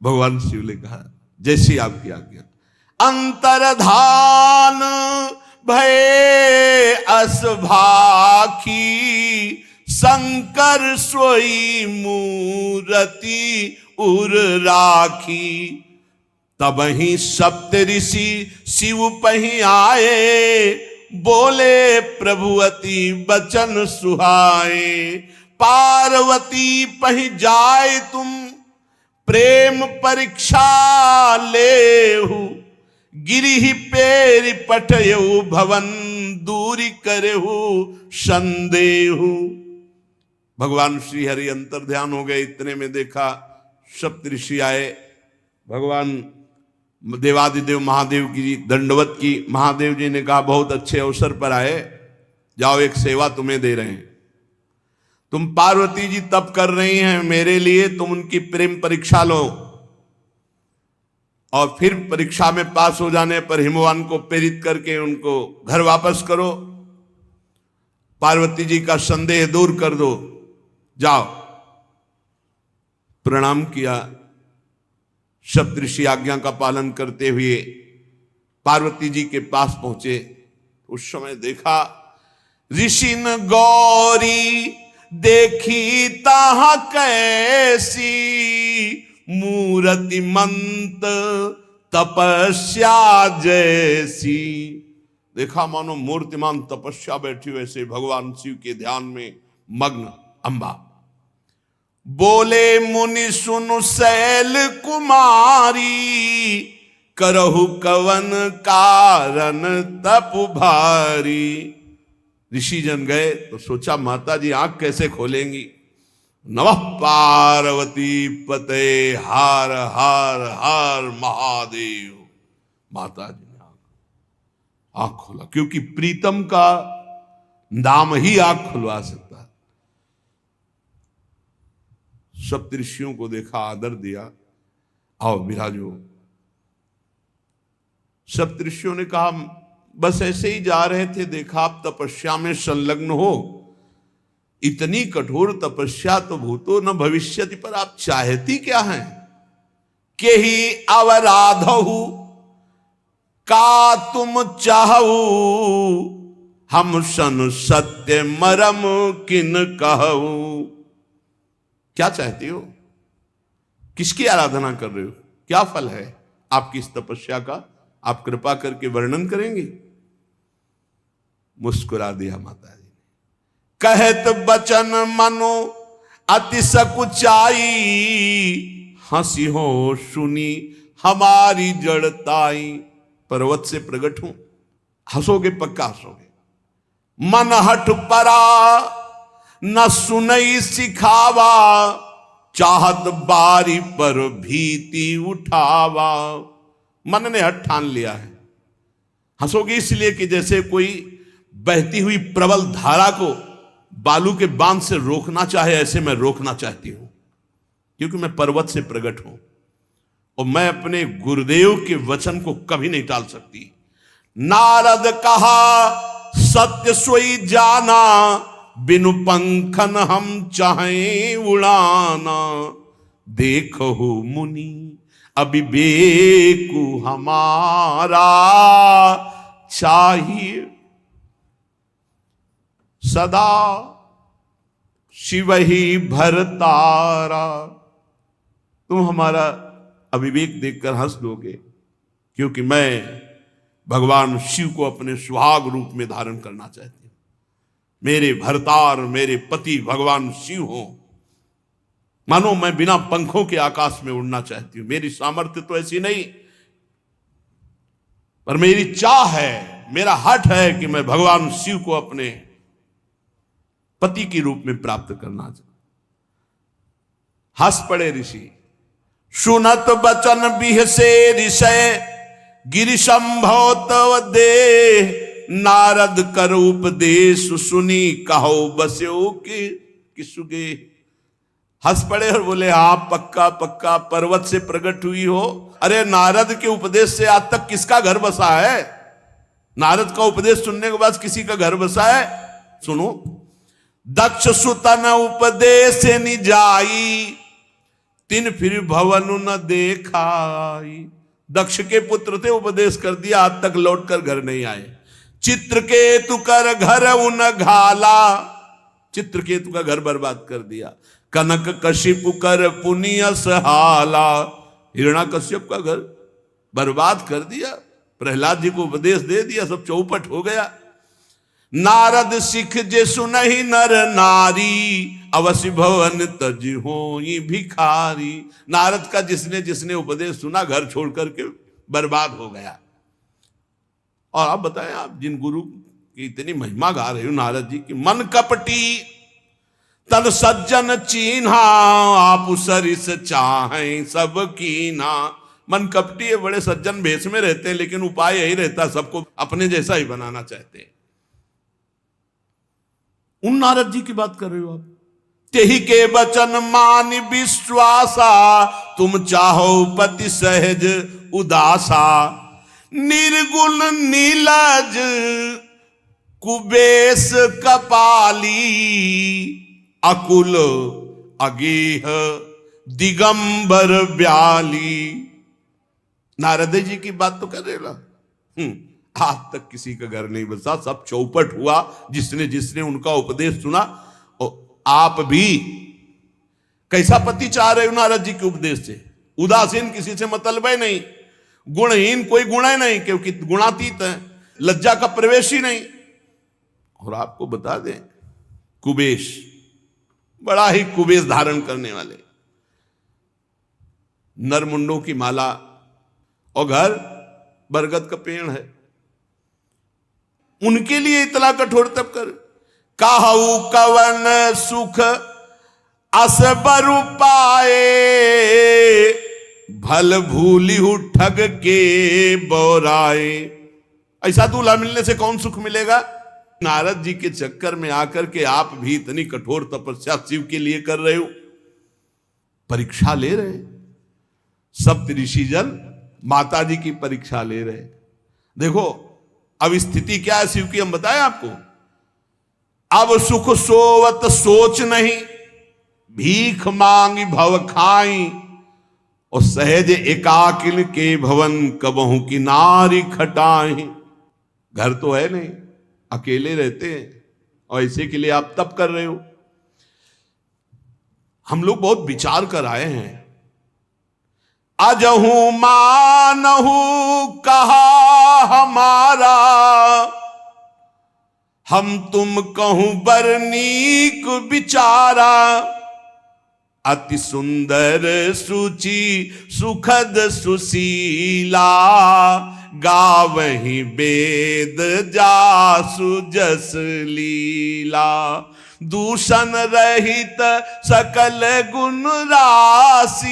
भगवान शिव ने कहा जैसी आपकी आज्ञा। अंतरधान भय असभाखी, शंकर सोई मूरति उर राखी। तब ही सप्त ऋषि शिव पही आए, बोले प्रभुवती बचन सुहाए। पार्वती पही जाए तुम प्रेम परीक्षा लेहु, गिरिहि पेरि पठयु भवन दूरी करेहु संदेहु। भगवान श्री हरि अंतर ध्यान हो गए, इतने में देखा सप्त ऋषि आए, भगवान देवादिदेव महादेव की दंडवत की। महादेव जी ने कहा बहुत अच्छे अवसर पर आए, जाओ एक सेवा तुम्हें दे रहे हैं। तुम पार्वती जी तप कर रही हैं मेरे लिए, तुम उनकी प्रेम परीक्षा लो और फिर परीक्षा में पास हो जाने पर हिमवान को प्रेरित करके उनको घर वापस करो, पार्वती जी का संदेह दूर कर दो, जाओ। प्रणाम किया, सप्तऋषि आज्ञा का पालन करते हुए पार्वती जी के पास पहुंचे। उस समय देखा ऋषिन गौरी देखी ताहा कैसी, मूर्तिमंत तपस्या जैसी। देखा मानो मूर्तिमान तपस्या बैठी वैसे भगवान शिव के ध्यान में मग्न अंबा। बोले मुनि सुनु शैल कुमारी, करहु कवन कारण तप भारी। ऋषि जन गए तो सोचा माता जी आंख कैसे खोलेंगी। नमः पार्वती पते हार हार हार महादेव। माता जी ने आंख खोला, क्योंकि प्रीतम का नाम ही आंख खुलवा सकता है। सप्तऋषियों को देखा, आदर दिया, आओ विराजो। सप्तऋषियों ने कहा बस ऐसे ही जा रहे थे, देखा आप तपस्या में संलग्न हो, इतनी कठोर तपस्या तो भूतो न भविष्यति, पर आप चाहती क्या हैं? के ही अवराधहु का तुम चाहू, हम सन सत्य मरम किन कहू। क्या चाहती हो? किसकी आराधना कर रहे हो? क्या फल है आपकी इस तपस्या का? आप कृपा करके वर्णन करेंगे? मुस्कुरा दिया माता जी ने। कहत बचन मनो अति सकुचाई, हंसी हो सुनी हमारी जड़ताई। पर्वत से प्रकट हूं, हंसोगे पक्का हंसोगे। मन हठ परा न सुनई सिखावा, चाहत बारी पर भीति उठावा। मन ने हठ ठान लिया है। हंसोगे इसलिए कि जैसे कोई बहती हुई प्रबल धारा को बालू के बांध से रोकना चाहे, ऐसे मैं रोकना चाहती हूं, क्योंकि मैं पर्वत से प्रकट हूं और मैं अपने गुरुदेव के वचन को कभी नहीं टाल सकती। नारद कहा सत्य सोई जाना, बिनु पंखन हम चाहें उड़ाना। देखो मुनि अविवेकु हमारा, चाहिए सदा शिव ही भरतारा। तुम हमारा अविवेक देखकर हंस दोगे, क्योंकि मैं भगवान शिव को अपने सुहाग रूप में धारण करना चाहती हूं। मेरे भरतार, मेरे पति भगवान शिव हो। मानो मैं बिना पंखों के आकाश में उड़ना चाहती हूं। मेरी सामर्थ्य तो ऐसी नहीं, पर मेरी चाह है, मेरा हठ है कि मैं भगवान शिव को अपने पति के रूप में प्राप्त करना चाहता। हंस पड़े ऋषि। सुनत बचन बिहसे ऋषय, गिरिशंभव तव दे। नारद कर उपदेश सुनी, कहो बस्यो के किसुगे। हंस पड़े और बोले हाँ पक्का पक्का, पर्वत से प्रकट हुई हो। अरे नारद के उपदेश से आज तक किसका घर बसा है? नारद का उपदेश सुनने के बाद किसी का घर बसा है? सुनो। दक्ष सुतन उपदेश निजाई, तिन फिर भवन न देखाई। दक्ष के पुत्र थे, उपदेश कर दिया, आज तक लौटकर घर नहीं आए। चित्रकेतु कर घर उन घाला, चित्रकेतु का घर बर्बाद कर दिया। कनक कशिपु कर पुनिय सहाला, हिरण्याकश्यप का घर बर्बाद कर दिया। प्रहलाद जी को उपदेश दे दिया, सब चौपट हो गया। नारद सिख जे सुनहि नर नारी, अवश्य भवन तज होई भिखारी। नारद का जिसने जिसने उपदेश सुना, घर छोड़ करके बर्बाद हो गया। और आप बताएं, आप जिन गुरु की इतनी महिमा गा रहे हो नारद जी की। मन कपटी तन सज्जन चीन्हा, आप सरिस चाहें सब कीना। मन कपटी है, बड़े सज्जन भेष में रहते हैं, लेकिन उपाय यही रहता, सबको अपने जैसा ही बनाना चाहते हैं। उन नारद जी की बात कर रहे हो आप। तेहि के वचन मान विश्वासा, तुम चाहो पति सहज उदासा। निर्गुण नीलज कुबेश कपाली, अकुल अगेह दिगंबर ब्याली। नारद जी की बात तो कर रहे ना। आज तक किसी का घर नहीं बसा, सब चौपट हुआ जिसने जिसने उनका उपदेश सुना। और आप भी कैसा पति चाह रहे हो नारद जी के उपदेश से? उदासीन, किसी से मतलब है नहीं, गुणहीन, कोई गुण है नहीं, क्योंकि गुणातीत है, लज्जा का प्रवेश ही नहीं। और आपको बता दें, कुबेश, बड़ा ही कुबेश धारण करने वाले, नरमुंडों की माला, और घर बरगद का पेड़ है। उनके लिए इतना कठोर तप कर। काहू कवन सुख असबरु पाए, भल भूली हूं ठग के बोराए। ऐसा दूल्हा मिलने से कौन सुख मिलेगा? नारद जी के चक्कर में आकर के आप भी इतनी कठोर तपस्या शिव के लिए कर रहे हो, परीक्षा ले रहे। सप्त ऋषिजन माता जी की परीक्षा ले रहे। देखो अब स्थिति क्या है शिव की, हम बताएं आपको। अब सुख सोवत सोच नहीं, भीख मांगी भव खाई, और सहज एकाकिन के भवन कबहू की नारी खटाई। घर तो है नहीं, अकेले रहते हैं और इसी के लिए आप तप कर रहे हो। हम लोग बहुत विचार कर आए हैं। अजहू मानहू कहा हमारा, हम तुम कहूं बरनीक बिचारा। अति सुंदर सुचि सुखद सुशीला, गावहीं वेद जासु जस लीला। दूषण रहित सकल गुण राशि,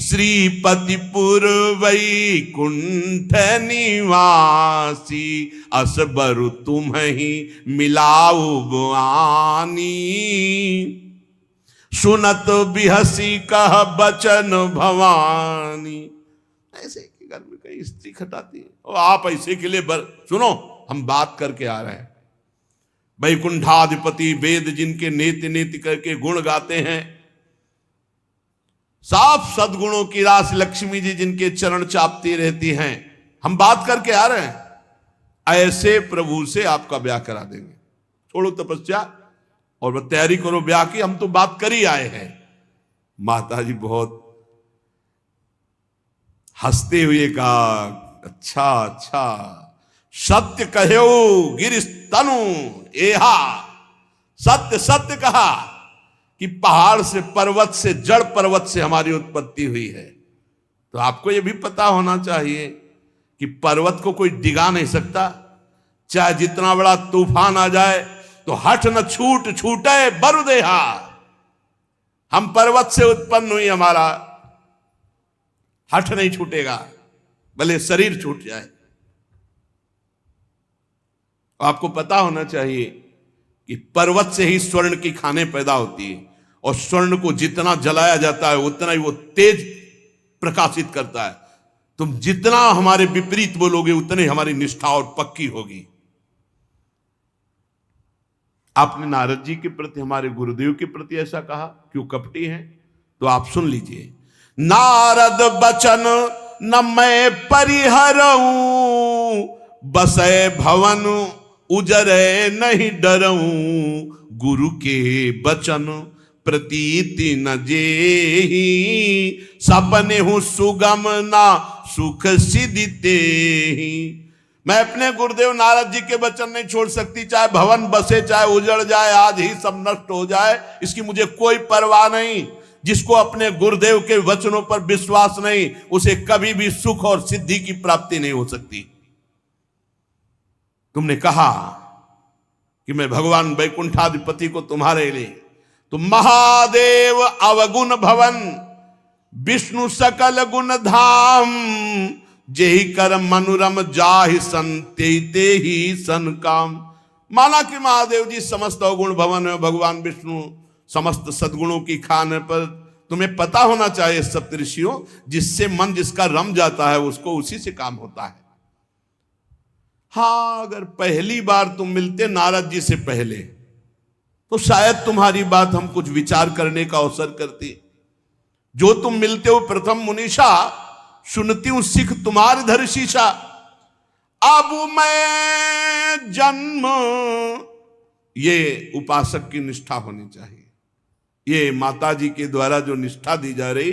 श्रीपति पुर वैकुंठ निवासी। असबरु तुम्हि मिलाऊ बुआनी, सुनत बिहसी कह बचन भवानी। ऐसे के घर में कई स्त्री खटाती है और आप ऐसे के लिए सुनो, हम बात करके आ रहे हैं। वैकुंठाधिपति वेद जिनके नेति नेति करके गुण गाते हैं, साफ सद्गुणों की रास लक्ष्मी जी जिनके चरण चापती रहती हैं, हम बात करके आ रहे हैं। ऐसे प्रभु से आपका ब्याह करा देंगे। छोड़ो तपस्या और वो तैयारी करो ब्याह की, हम तो बात कर ही आए हैं। माता जी बहुत हंसते हुए कहा, अच्छा अच्छा, सत्य कहो गिरिश तनु एहा। सत्य सत्य कहा कि पहाड़ से, पर्वत से, जड़ पर्वत से हमारी उत्पत्ति हुई है। तो आपको यह भी पता होना चाहिए कि पर्वत को कोई डिगा नहीं सकता। चाहे जितना बड़ा तूफान आ जाए तो हठ न छूट छूटे बरुदेहा। हम पर्वत से उत्पन्न हुई, हमारा हठ नहीं छूटेगा, भले शरीर छूट जाए। आपको पता होना चाहिए कि पर्वत से ही स्वर्ण की खानें पैदा होती है, और स्वर्ण को जितना जलाया जाता है उतना ही वो तेज प्रकाशित करता है। तुम जितना हमारे विपरीत बोलोगे उतनी हमारी निष्ठा और पक्की होगी। आपने नारद जी के प्रति, हमारे गुरुदेव के प्रति ऐसा कहा, क्यों कपटी हैं? तो आप सुन लीजिए। नारद बचन न मैं परिहरऊं, बसे भवन उजरे नहीं डरऊं। गुरु के बचन प्रतीति न जेहि, सपने हूं सुगम ना सुख सिद्धि। मैं अपने गुरुदेव नारद जी के वचन नहीं छोड़ सकती, चाहे भवन बसे, चाहे उजड़ जाए, आज ही सब नष्ट हो जाए, इसकी मुझे कोई परवाह नहीं। जिसको अपने गुरुदेव के वचनों पर विश्वास नहीं, उसे कभी भी सुख और सिद्धि की प्राप्ति नहीं हो सकती। तुमने कहा कि मैं भगवान वैकुंठाधिपति को तुम्हारे लिए, तुम महादेव अवगुण भवन, विष्णु सकल गुण धाम। जेहि कर मनुरम जाहि संते ते ही सन काम। माना कि महादेव जी समस्त अवगुण भवन में भगवान विष्णु समस्त सद्गुणों की खान पर। तुम्हें पता होना चाहिए सप्तऋषियों, जिससे मन जिसका रम जाता है उसको उसी से काम होता है। हाँ, अगर पहली बार तुम मिलते नारद जी से पहले, तो शायद तुम्हारी बात हम कुछ विचार करने का अवसर करती। जो तुम मिलते हो प्रथम मुनीषा, सुनती हूं सिख तुम्हारे धर शीशा। अब मैं जन्म, ये उपासक की निष्ठा होनी चाहिए। ये माता जी के द्वारा जो निष्ठा दी जा रही,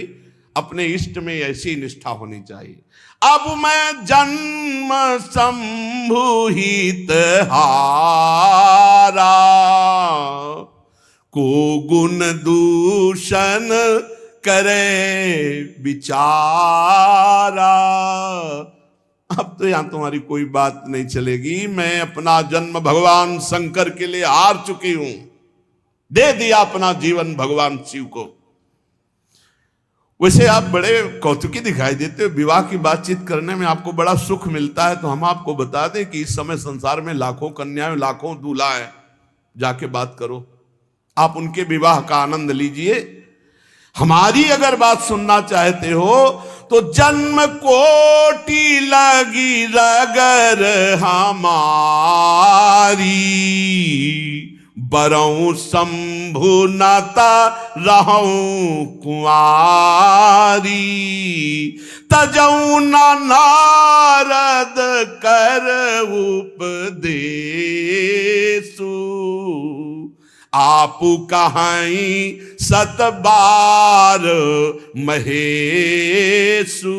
अपने इष्ट में ऐसी निष्ठा होनी चाहिए। अब मैं जन्म संभुहित हारा, को गुण दूषण करे विचारा। अब तो यहां तुम्हारी कोई बात नहीं चलेगी। मैं अपना जन्म भगवान शंकर के लिए हार चुकी हूं, दे दिया अपना जीवन भगवान शिव को। वैसे आप बड़े कौतुकी दिखाई देते हो, विवाह की बातचीत करने में आपको बड़ा सुख मिलता है। तो हम आपको बता दें कि इस समय संसार में लाखों कन्याएं, लाखों दूल्हा है, जाके बात करो, आप उनके विवाह का आनंद लीजिए। हमारी अगर बात सुनना चाहते हो तो जन्म कोटि लगी रगर हमारी, बरऊं शंभु नाता रहूं कुंवारी, तजऊ न नारद कर उपदेशु, आपु कहाई सत बार महेशु।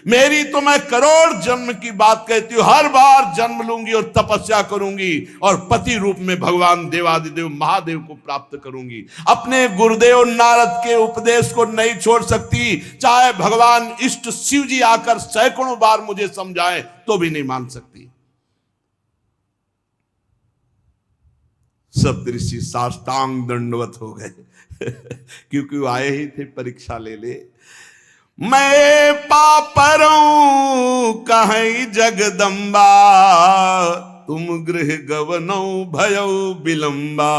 मेरी तो मैं करोड़ जन्म की बात कहती हूं, हर बार जन्म लूंगी और तपस्या करूंगी और पति रूप में भगवान देवादिदेव महादेव को प्राप्त करूंगी। अपने गुरुदेव नारद के उपदेश को नहीं छोड़ सकती, चाहे भगवान इष्ट शिव जी आकर सैकड़ों बार मुझे समझाएं तो भी नहीं मान सकती। सप्तऋषि साष्टांग दंडवत हो गए क्योंकि वो आए ही थे परीक्षा ले ले। मैं पापरों कहीं जगदम्बा, तुम गृह गवनौ भयो विलंबा,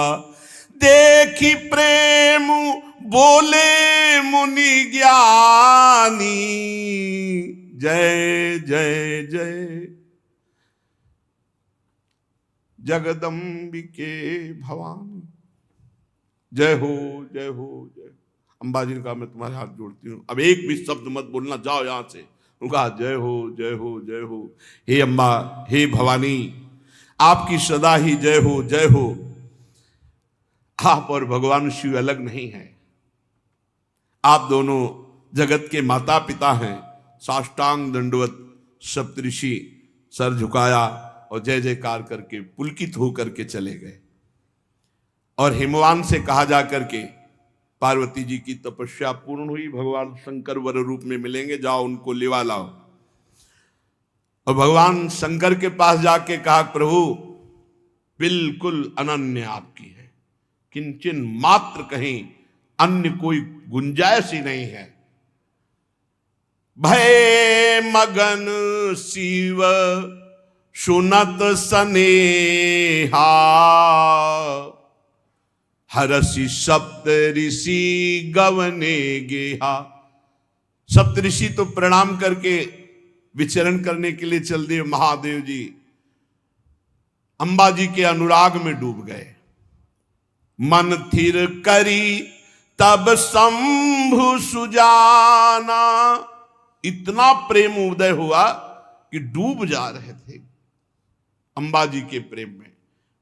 देखी प्रेम बोले मुनि ज्ञानी, जय जय जय जगदम्बिके भवानी। जय हो जय हो जय। अंबा जी ने कहा मैं तुम्हारे हाथ जोड़ती हूं, अब एक भी शब्द मत बोलना, जाओ यहां से। उनका जय हो जय हो जय हो। हे अम्बा, हे भवानी, आपकी सदा ही जय हो जय हो। आप और भगवान शिव अलग नहीं है, आप दोनों जगत के माता पिता हैं। साष्टांग दंडवत सप्तऋषि सर झुकाया और जय जयकार करके पुलकित होकर के चले गए। और हिमवान से कहा जा करके पार्वती जी की तपस्या पूर्ण हुई, भगवान शंकर वर रूप में मिलेंगे, जाओ उनको लिवा लाओ। और भगवान शंकर के पास जाके कहा प्रभु बिल्कुल अनन्य आपकी है, किंचन मात्र कहीं अन्य कोई गुंजाइश ही नहीं है। भय मगन शिव सुनत सनेहा, हरषि सप्त ऋषि गवने गेहा। सप्त ऋषि तो प्रणाम करके विचरण करने के लिए चल दिए। महादेव जी अंबा जी के अनुराग में डूब गए। मन थिर करी तब शंभु सुजाना, इतना प्रेम उदय हुआ कि डूब जा रहे थे अंबा जी के प्रेम में।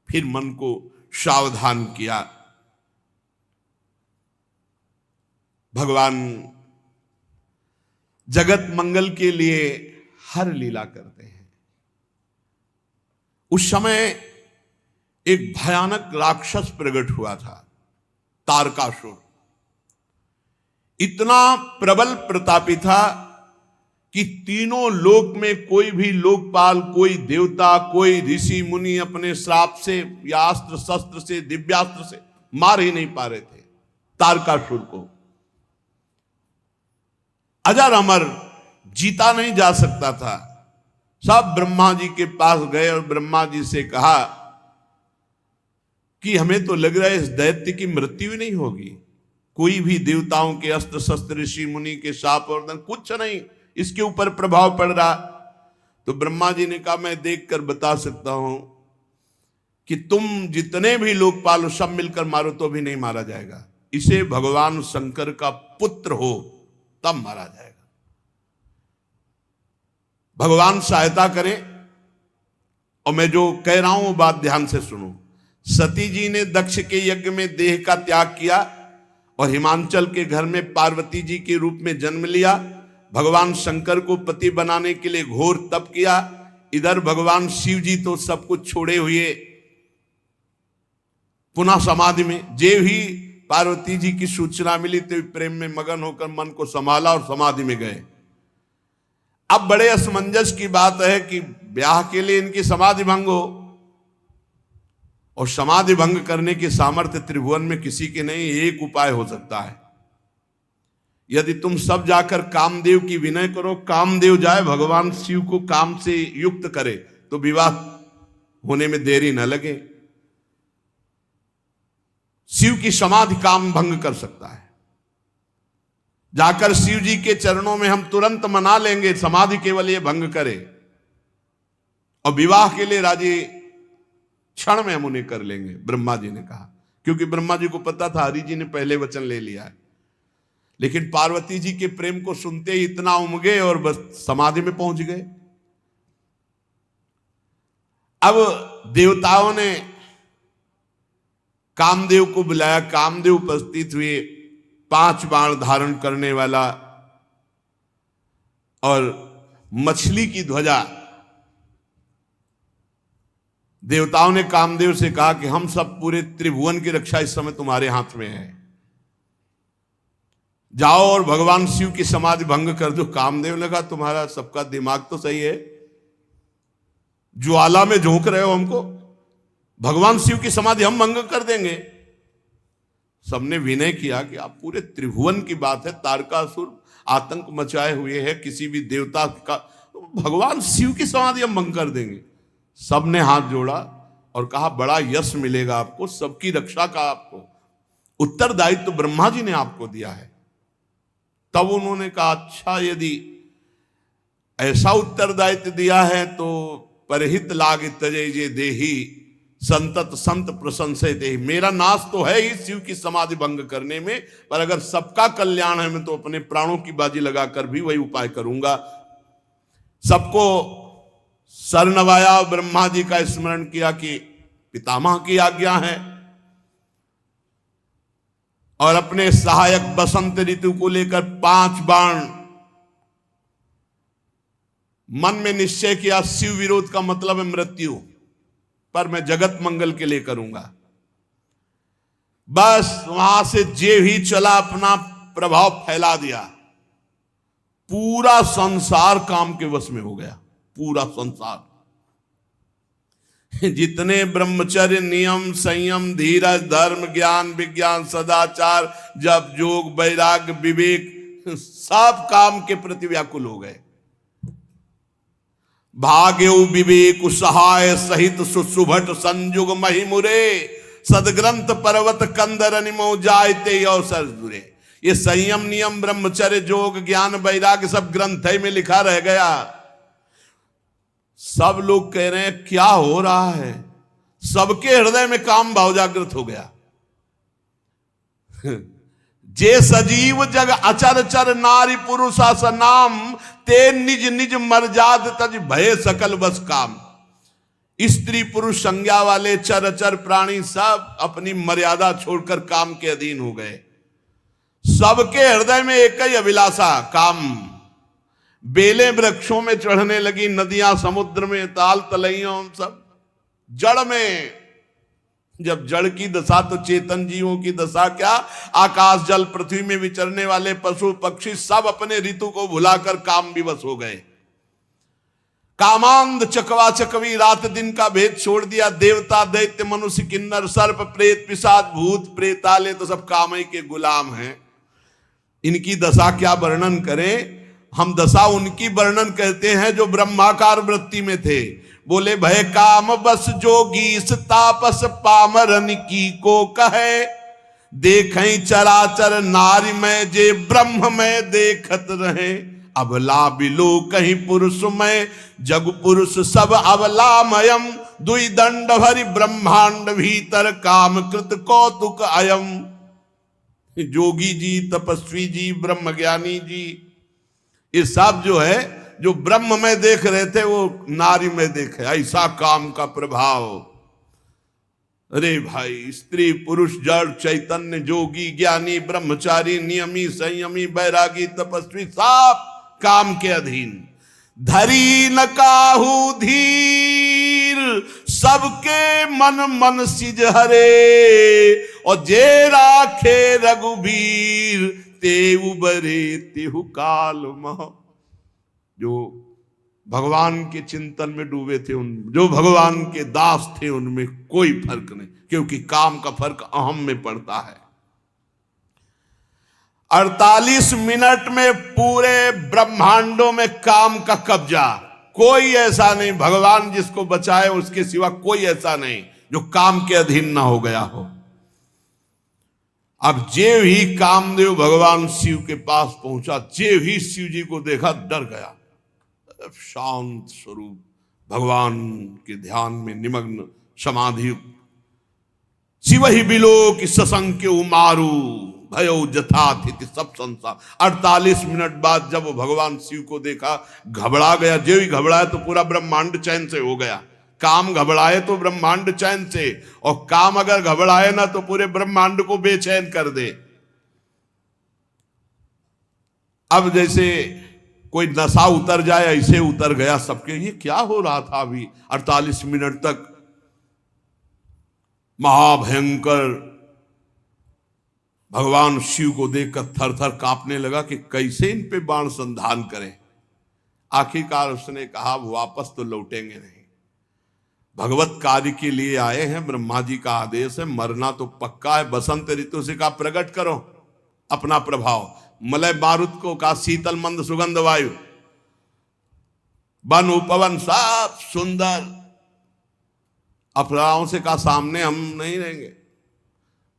फिर मन को सावधान किया। भगवान जगत मंगल के लिए हर लीला करते हैं। उस समय एक भयानक राक्षस प्रकट हुआ था, तारकासुर। इतना प्रबल प्रतापी था कि तीनों लोक में कोई भी लोकपाल, कोई देवता, कोई ऋषि मुनि अपने श्राप से या अस्त्र शस्त्र से, दिव्यास्त्र से मार ही नहीं पा रहे थे तारकासुर को। अजर अमर, जीता नहीं जा सकता था। सब ब्रह्मा जी के पास गए और ब्रह्मा जी से कहा कि हमें तो लग रहा है इस दैत्य की मृत्यु ही नहीं होगी। कोई भी देवताओं के अस्त्र शस्त्र, ऋषि मुनि के शाप और दंड, कुछ नहीं इसके ऊपर प्रभाव पड़ रहा। तो ब्रह्मा जी ने कहा मैं देखकर बता सकता हूं कि तुम जितने भी लोकपाल सब मिलकर मारो तो भी नहीं मारा जाएगा। इसे भगवान शंकर का पुत्र हो तब मारा जाएगा। भगवान सहायता करें। और मैं जो कह रहा हूं बात ध्यान से सुनो। सती जी ने दक्ष के यज्ञ में देह का त्याग किया और हिमांचल के घर में पार्वती जी के रूप में जन्म लिया। भगवान शंकर को पति बनाने के लिए घोर तप किया। इधर भगवान शिव जी तो सब कुछ छोड़े हुए पुनः समाधि में। जे ही पार्वती जी की सूचना मिली तो प्रेम में मगन होकर मन को संभाला और समाधि में गए। अब बड़े असमंजस की बात है कि ब्याह के लिए इनकी समाधि भंग हो, और समाधि भंग करने की सामर्थ्य त्रिभुवन में किसी के नहीं। एक उपाय हो सकता है, यदि तुम सब जाकर कामदेव की विनय करो, कामदेव जाए भगवान शिव को काम से युक्त करे तो विवाह होने में देरी न लगे। शिव की समाधि काम भंग कर सकता है। जाकर शिव जी के चरणों में हम तुरंत मना लेंगे, समाधि केवल ये भंग करे और विवाह के लिए राजी क्षण में हम उन्हें कर लेंगे, ब्रह्मा जी ने कहा, क्योंकि ब्रह्मा जी को पता था हरि जी ने पहले वचन ले लिया है। लेकिन पार्वती जी के प्रेम को सुनते ही इतना उमगे और बस समाधि में पहुंच गए। अब देवताओं ने कामदेव को बुलाया, कामदेव उपस्थित हुए, 5 बाण धारण करने वाला और मछली की ध्वजा। देवताओं ने कामदेव से कहा कि हम सब पूरे त्रिभुवन की रक्षा इस समय तुम्हारे हाथ में है, जाओ और भगवान शिव की समाधि भंग कर दो। कामदेव ने कहा तुम्हारा सबका दिमाग तो सही है, ज्वाला में झोंक रहे हो हमको, भगवान शिव की समाधि हम भंग कर देंगे। सबने विनय किया कि आप पूरे त्रिभुवन की बात है, तारकासुर आतंक मचाए हुए है, किसी भी देवता का, भगवान शिव की समाधि हम भंग कर देंगे। सबने हाथ जोड़ा और कहा बड़ा यश मिलेगा आपको, सबकी रक्षा का आपको उत्तरदायित्व तो ब्रह्मा जी ने आपको दिया है। तब उन्होंने कहा अच्छा यदि ऐसा उत्तरदायित्व दिया है तो परहित लाग तजय जे देही संतत संत प्रशंसे दे। मेरा नाश तो है ही शिव की समाधि भंग करने में, पर अगर सबका कल्याण है मैं तो अपने प्राणों की बाजी लगाकर भी वही उपाय करूंगा। सबको सर नवाया, ब्रह्मा जी का स्मरण किया कि पितामह की आज्ञा है, और अपने सहायक बसंत ऋतु को लेकर 5 बाण मन में निश्चय किया। शिव विरोध का मतलब है मृत्यु, पर मैं जगत मंगल के लिए करूंगा। बस वहां से जे ही चला अपना प्रभाव फैला दिया, पूरा संसार काम के वश में हो गया, पूरा संसार। जितने ब्रह्मचर्य नियम संयम धीरज धर्म ज्ञान विज्ञान सदाचार जप जोग वैराग्य विवेक सब काम के प्रति व्याकुल हो गए। भाग्यउ विवेक सहाय सहित सुसुभट संयुग महिमुरे सदग्रंथ पर्वत कंदर निमो जायते अवसर दुरे। ये संयम नियम ब्रह्मचर्य जोग ज्ञान वैराग्य सब ग्रंथ में लिखा रह गया। सब लोग कह रहे हैं क्या हो रहा है, सबके हृदय में काम भाव जागृत हो गया। जे सजीव जग अचर चर नारी पुरुष आस नाम ते निज निज मर्जाद तज भय सकल बस काम। स्त्री पुरुष संज्ञा वाले चर अचर प्राणी सब अपनी मर्यादा छोड़कर काम के अधीन हो गए। सबके हृदय में एक ही अभिलाषा काम। बेलें वृक्षों में चढ़ने लगी, नदियां समुद्र में, ताल तलैयों सब जड़ में। जब जड़ की दशा तो चेतन जीवों की दशा क्या, आकाश जल पृथ्वी में विचरने वाले पशु पक्षी सब अपने ऋतु को भुलाकर काम विवश हो गए। कामांध चकवा चकवी रात दिन का भेद छोड़ दिया। देवता दैत्य मनुष्य किन्नर सर्प प्रेत पिशाच भूत प्रेताले तो सब काम ही के गुलाम हैं। इनकी दशा क्या वर्णन करें, हम दशा उनकी वर्णन करते हैं जो ब्रह्माकार वृत्ति में थे। बोले भय काम बस जोगी तापस पामरन की को कहे देखें चराचर नारी में जे ब्रह्म में देखत रहे। अबला बिलो कहीं पुरुष में जग पुरुष सब अबलामयम दुई दंड भरी ब्रह्मांड भीतर काम कृत कौतुक अयम। जोगी जी तपस्वी जी ब्रह्म ज्ञानी जी ये सब जो है जो ब्रह्म में देख रहे थे वो नारी में देखे, ऐसा काम का प्रभाव। अरे भाई स्त्री पुरुष जड़ चैतन्य जोगी ज्ञानी ब्रह्मचारी नियमी संयमी बैरागी तपस्वी सब काम के अधीन। धरी न काहू धीर सबके मन मन सिज हरे और जे राखे रघुबीर ते उबरे तेहु काल मह। जो भगवान के चिंतन में डूबे थे, उन जो भगवान के दास थे उनमें कोई फर्क नहीं, क्योंकि काम का फर्क अहम में पड़ता है। 48 मिनट में पूरे ब्रह्मांडों में काम का कब्जा। कोई ऐसा नहीं, भगवान जिसको बचाए उसके सिवा कोई ऐसा नहीं जो काम के अधीन ना हो गया हो। अब जेव ही कामदेव भगवान शिव के पास पहुंचा, जेव ही शिव जी को देखा डर गया। शांत स्वरूप भगवान के ध्यान में निमग्न समाधि शिव ही बिलो कि ससंख्य उमारू भयो जथाथिति सब संसार। 48 मिनट बाद जब वो भगवान शिव को देखा, घबरा गया। जो ही घबराया तो पूरा ब्रह्मांड चैन से हो गया। काम घबराए तो ब्रह्मांड चैन से, और काम अगर घबराए ना तो पूरे ब्रह्मांड को बेचैन कर दे। अब जैसे कोई नशा उतर जाए ऐसे उतर गया सबके। ये क्या हो रहा था अभी 48 मिनट तक? महाभयंकर भगवान शिव को देखकर थर थर कांपने लगा कि कैसे इन पे बाण संधान करें। आखिरकार उसने कहा वापस तो लौटेंगे नहीं, भगवत कार्य के लिए आए हैं, ब्रह्मा जी का आदेश है, मरना तो पक्का है। बसंत ऋतु से कहा प्रकट करो अपना प्रभाव। मलय मारुत को कहा शीतल मंद सुगंध वायु, वन उपवन सब सुंदर। अप्सराओं से कहा सामने हम नहीं रहेंगे,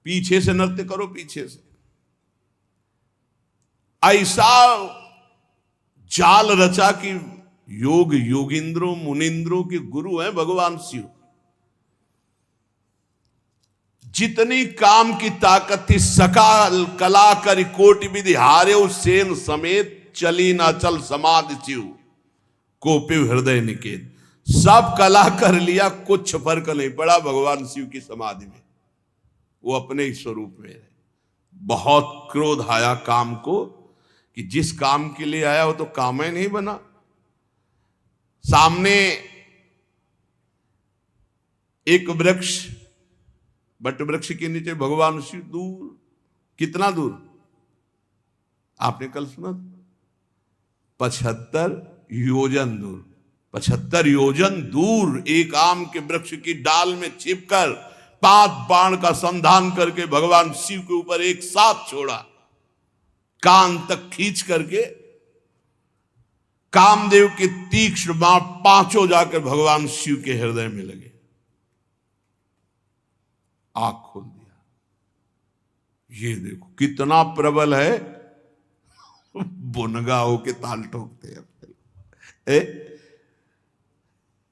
पीछे से नृत्य करो, पीछे से। ऐसा जाल रचा कि योग योगिंद्रों मुनिंद्रों के गुरु हैं भगवान शिव। जितनी काम की ताकत थी सकाल कला कर कोटि विधि हारे सेन समेत चली ना चल समाधि शिव कोपिव हृदय निकेत। सब कला कर लिया, कुछ फर्क नहीं पड़ा भगवान शिव की समाधि में। वो अपने ही स्वरूप में है। बहुत क्रोध आया काम को कि जिस काम के लिए आया वो तो काम ही नहीं बना। सामने एक वृक्ष, बट वृक्ष के नीचे भगवान शिव दूर, कितना दूर आपने कल सुना, 75 योजन दूर। 75 योजन दूर एक आम के वृक्ष की डाल में छिपकर 5 बाण का संधान करके भगवान शिव के ऊपर एक साथ छोड़ा, कान तक खींच करके। कामदेव के तीक्ष्ण बाण 5 जाकर भगवान शिव के हृदय में लगे। आंख खोल दिया। ये देखो कितना प्रबल है। बुनगा होके ताल ठोकते हैं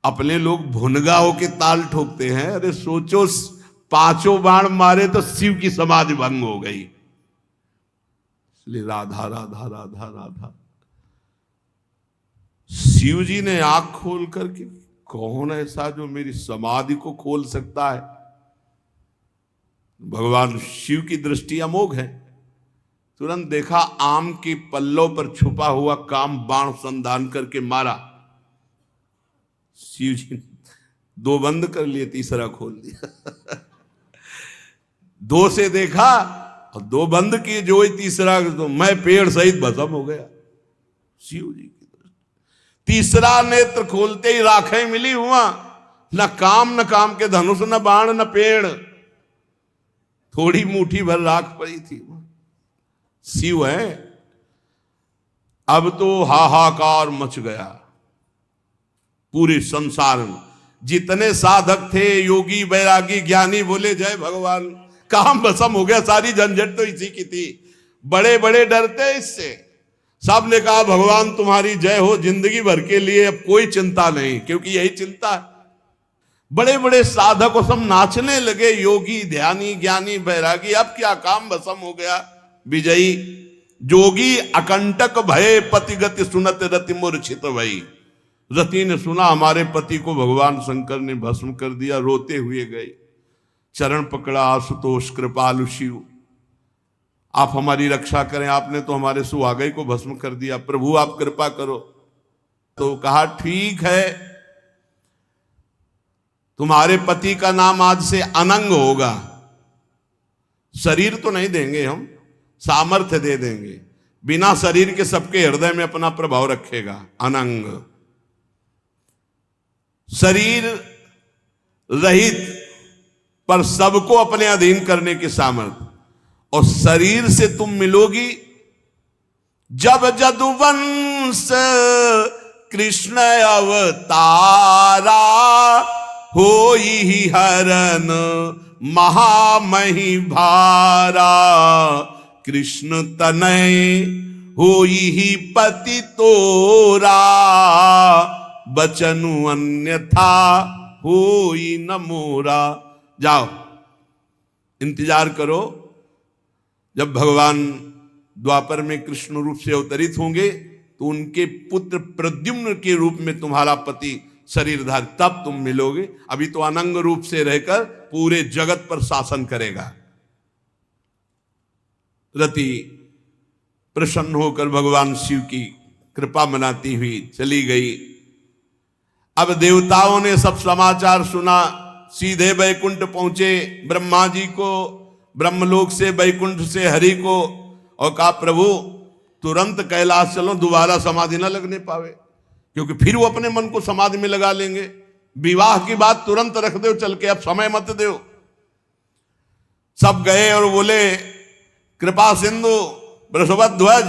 अपने लोग, भुनगा होके ताल ठोकते हैं। अरे सोचो 5 बाण मारे तो शिव की समाधि भंग हो गई। इसलिए राधा राधा राधा राधा। शिव जी ने आंख खोल करके, कौन ऐसा जो मेरी समाधि को खोल सकता है? भगवान शिव की दृष्टि अमोघ है। तुरंत देखा आम के पल्लों पर छुपा हुआ काम बाण संधान करके मारा। शिव जी ने 2 बंद कर लिए, तीसरा खोल दिया। 2 से देखा और 2 बंद किए, जो ही तीसरा तो मैं पेड़ सहित भस्म हो गया। शिव जी की दृष्टि। तीसरा नेत्र खोलते ही राखें मिली हुआ, न काम के धनुष, न बाण, न पेड़, थोड़ी मुट्ठी भर राख पड़ी थी। शिव है। अब तो हाहाकार मच गया पूरे संसार में। जितने साधक थे, योगी बैरागी ज्ञानी, बोले जय भगवान। काम भस्म हो गया, सारी झंझट तो इसी की थी। बड़े बड़े डरते इससे। सब ने कहा भगवान तुम्हारी जय हो, जिंदगी भर के लिए अब कोई चिंता नहीं, क्योंकि यही चिंता है। बड़े बड़े साधक सब नाचने लगे, योगी ध्यानी ज्ञानी बैरागी। अब क्या काम भस्म हो गया। विजयी जोगी अकंटक भय पति गति सुनत रति मूर्छित भई। रति ने सुना हमारे पति को भगवान शंकर ने भस्म कर दिया, रोते हुए गई, चरण पकड़ा, आशुतोष कृपालु शिव आप हमारी रक्षा करें, आपने तो हमारे सुहागई को भस्म कर दिया, प्रभु आप कृपा करो। तो कहा ठीक है, तुम्हारे पति का नाम आज से अनंग होगा। शरीर तो नहीं देंगे हम, सामर्थ्य दे देंगे, बिना शरीर के सबके हृदय में अपना प्रभाव रखेगा। अनंग, शरीर रहित पर सबको अपने अधीन करने की सामर्थ्य। और शरीर से तुम मिलोगी जब जदुवंश कृष्ण अवतारा, होई हरन महामही भारा। कृष्ण तनय होई ही पति तोरा, बचनु अन्यथा होई न मोरा। जाओ इंतजार करो, जब भगवान द्वापर में कृष्ण रूप से अवतरित होंगे तो उनके पुत्र प्रद्युम्न के रूप में तुम्हारा पति शरीरधारी, तब तुम मिलोगे। अभी तो अनंग रूप से रहकर पूरे जगत पर शासन करेगा। रति प्रसन्न होकर भगवान शिव की कृपा मनाती हुई चली गई। अब देवताओं ने सब समाचार सुना, सीधे बैकुंठ पहुंचे। ब्रह्मा जी को ब्रह्मलोक से बैकुंठ से हरि को, और कहा प्रभु तुरंत कैलाश चलो, दोबारा समाधि न लगने पावे, क्योंकि फिर वो अपने मन को समाधि में लगा लेंगे। विवाह की बात तुरंत रख दो चल के, अब समय मत दो। सब गए और बोले कृपा सिंधु वृषभध्वज,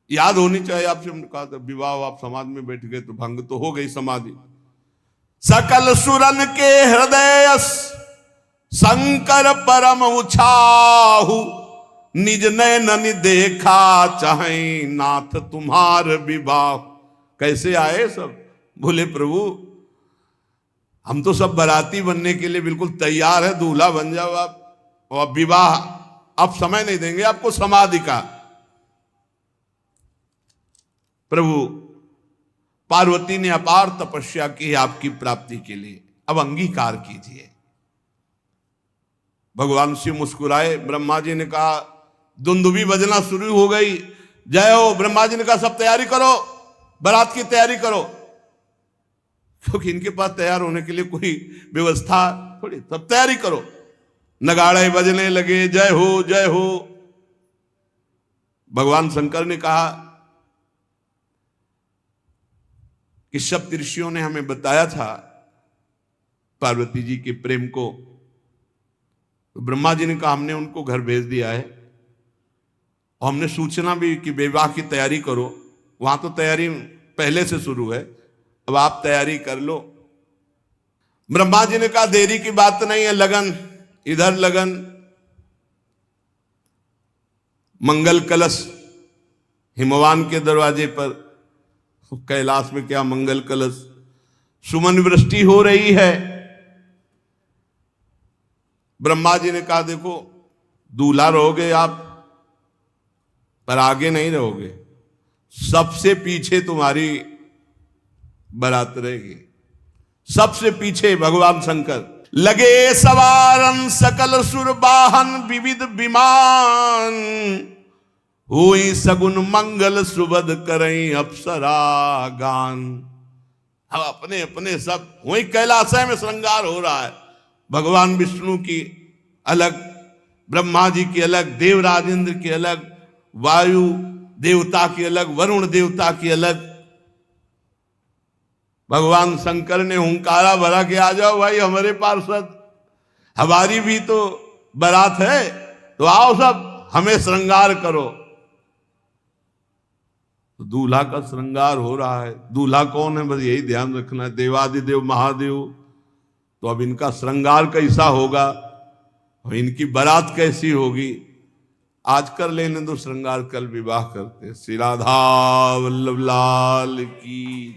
याद होनी चाहिए आपसे। हमने कहा था विवाह, आप समाधि में बैठ गए तो भंग तो हो गई समाधि। सकल सुरन के हृदय शंकर परम उछाहु, निज नयन देखा चाहे नाथ तुम्हार विवाह। कैसे आए सब? बोले प्रभु हम तो सब बराती बनने के लिए बिल्कुल तैयार है, दूल्हा बन जाओ आप, और विवाह अब समय नहीं देंगे आपको समाधि का। प्रभु पार्वती ने अपार तपस्या की आपकी प्राप्ति के लिए, अब अंगीकार कीजिए। भगवान शिव मुस्कुराए। ब्रह्मा जी ने कहा, दुंदुभी बजना शुरू हो गई, जय हो। ब्रह्मा जी ने कहा सब तैयारी करो, बारात की तैयारी करो, क्योंकि इनके पास तैयार होने के लिए कोई व्यवस्था थोड़ी, सब तैयारी करो। नगाड़े बजने लगे, जय हो जय हो। भगवान शंकर ने कहा कि सप्त ऋषियों ने हमें बताया था पार्वती जी के प्रेम को, तो ब्रह्मा जी ने कहा हमने उनको घर भेज दिया है, और हमने सूचना भी कि विवाह की तैयारी करो। वहां तो तैयारी पहले से शुरू है, अब आप तैयारी कर लो। ब्रह्मा जी ने कहा देरी की बात नहीं है, लगन इधर लगन। मंगल कलश हिमवान के दरवाजे पर, कैलाश में क्या मंगल कलश, सुमन वृष्टि हो रही है। ब्रह्मा जी ने कहा देखो दूल्हा रहोगे आप, पर आगे नहीं रहोगे, सबसे पीछे तुम्हारी बारात रहेगी, सबसे पीछे। भगवान शंकर लगे सवारन सकल सुर वाहन विविध विमान, हुई सगुन मंगल सुबद करई अप्सरा गान। अब अपने अपने सब वही कैलाशय में श्रृंगार हो रहा है। भगवान विष्णु की अलग, ब्रह्मा जी की अलग, देवराज इंद्र की अलग, वायु देवता की अलग, वरुण देवता की अलग। भगवान शंकर ने हुंकारा भरा कि आ जाओ भाई हमारे पार्षद, हमारी भी तो बारात है, तो आओ सब हमें श्रृंगार करो। तो दूल्हा का श्रृंगार हो रहा है। दूल्हा कौन है बस यही ध्यान रखना है, देवादिदेव महादेव। तो अब इनका श्रृंगार कैसा होगा और इनकी बारात कैसी होगी, आज कर लेने दो श्रृंगार, कल विवाह करते। श्री राधा वल्लभ लाल की।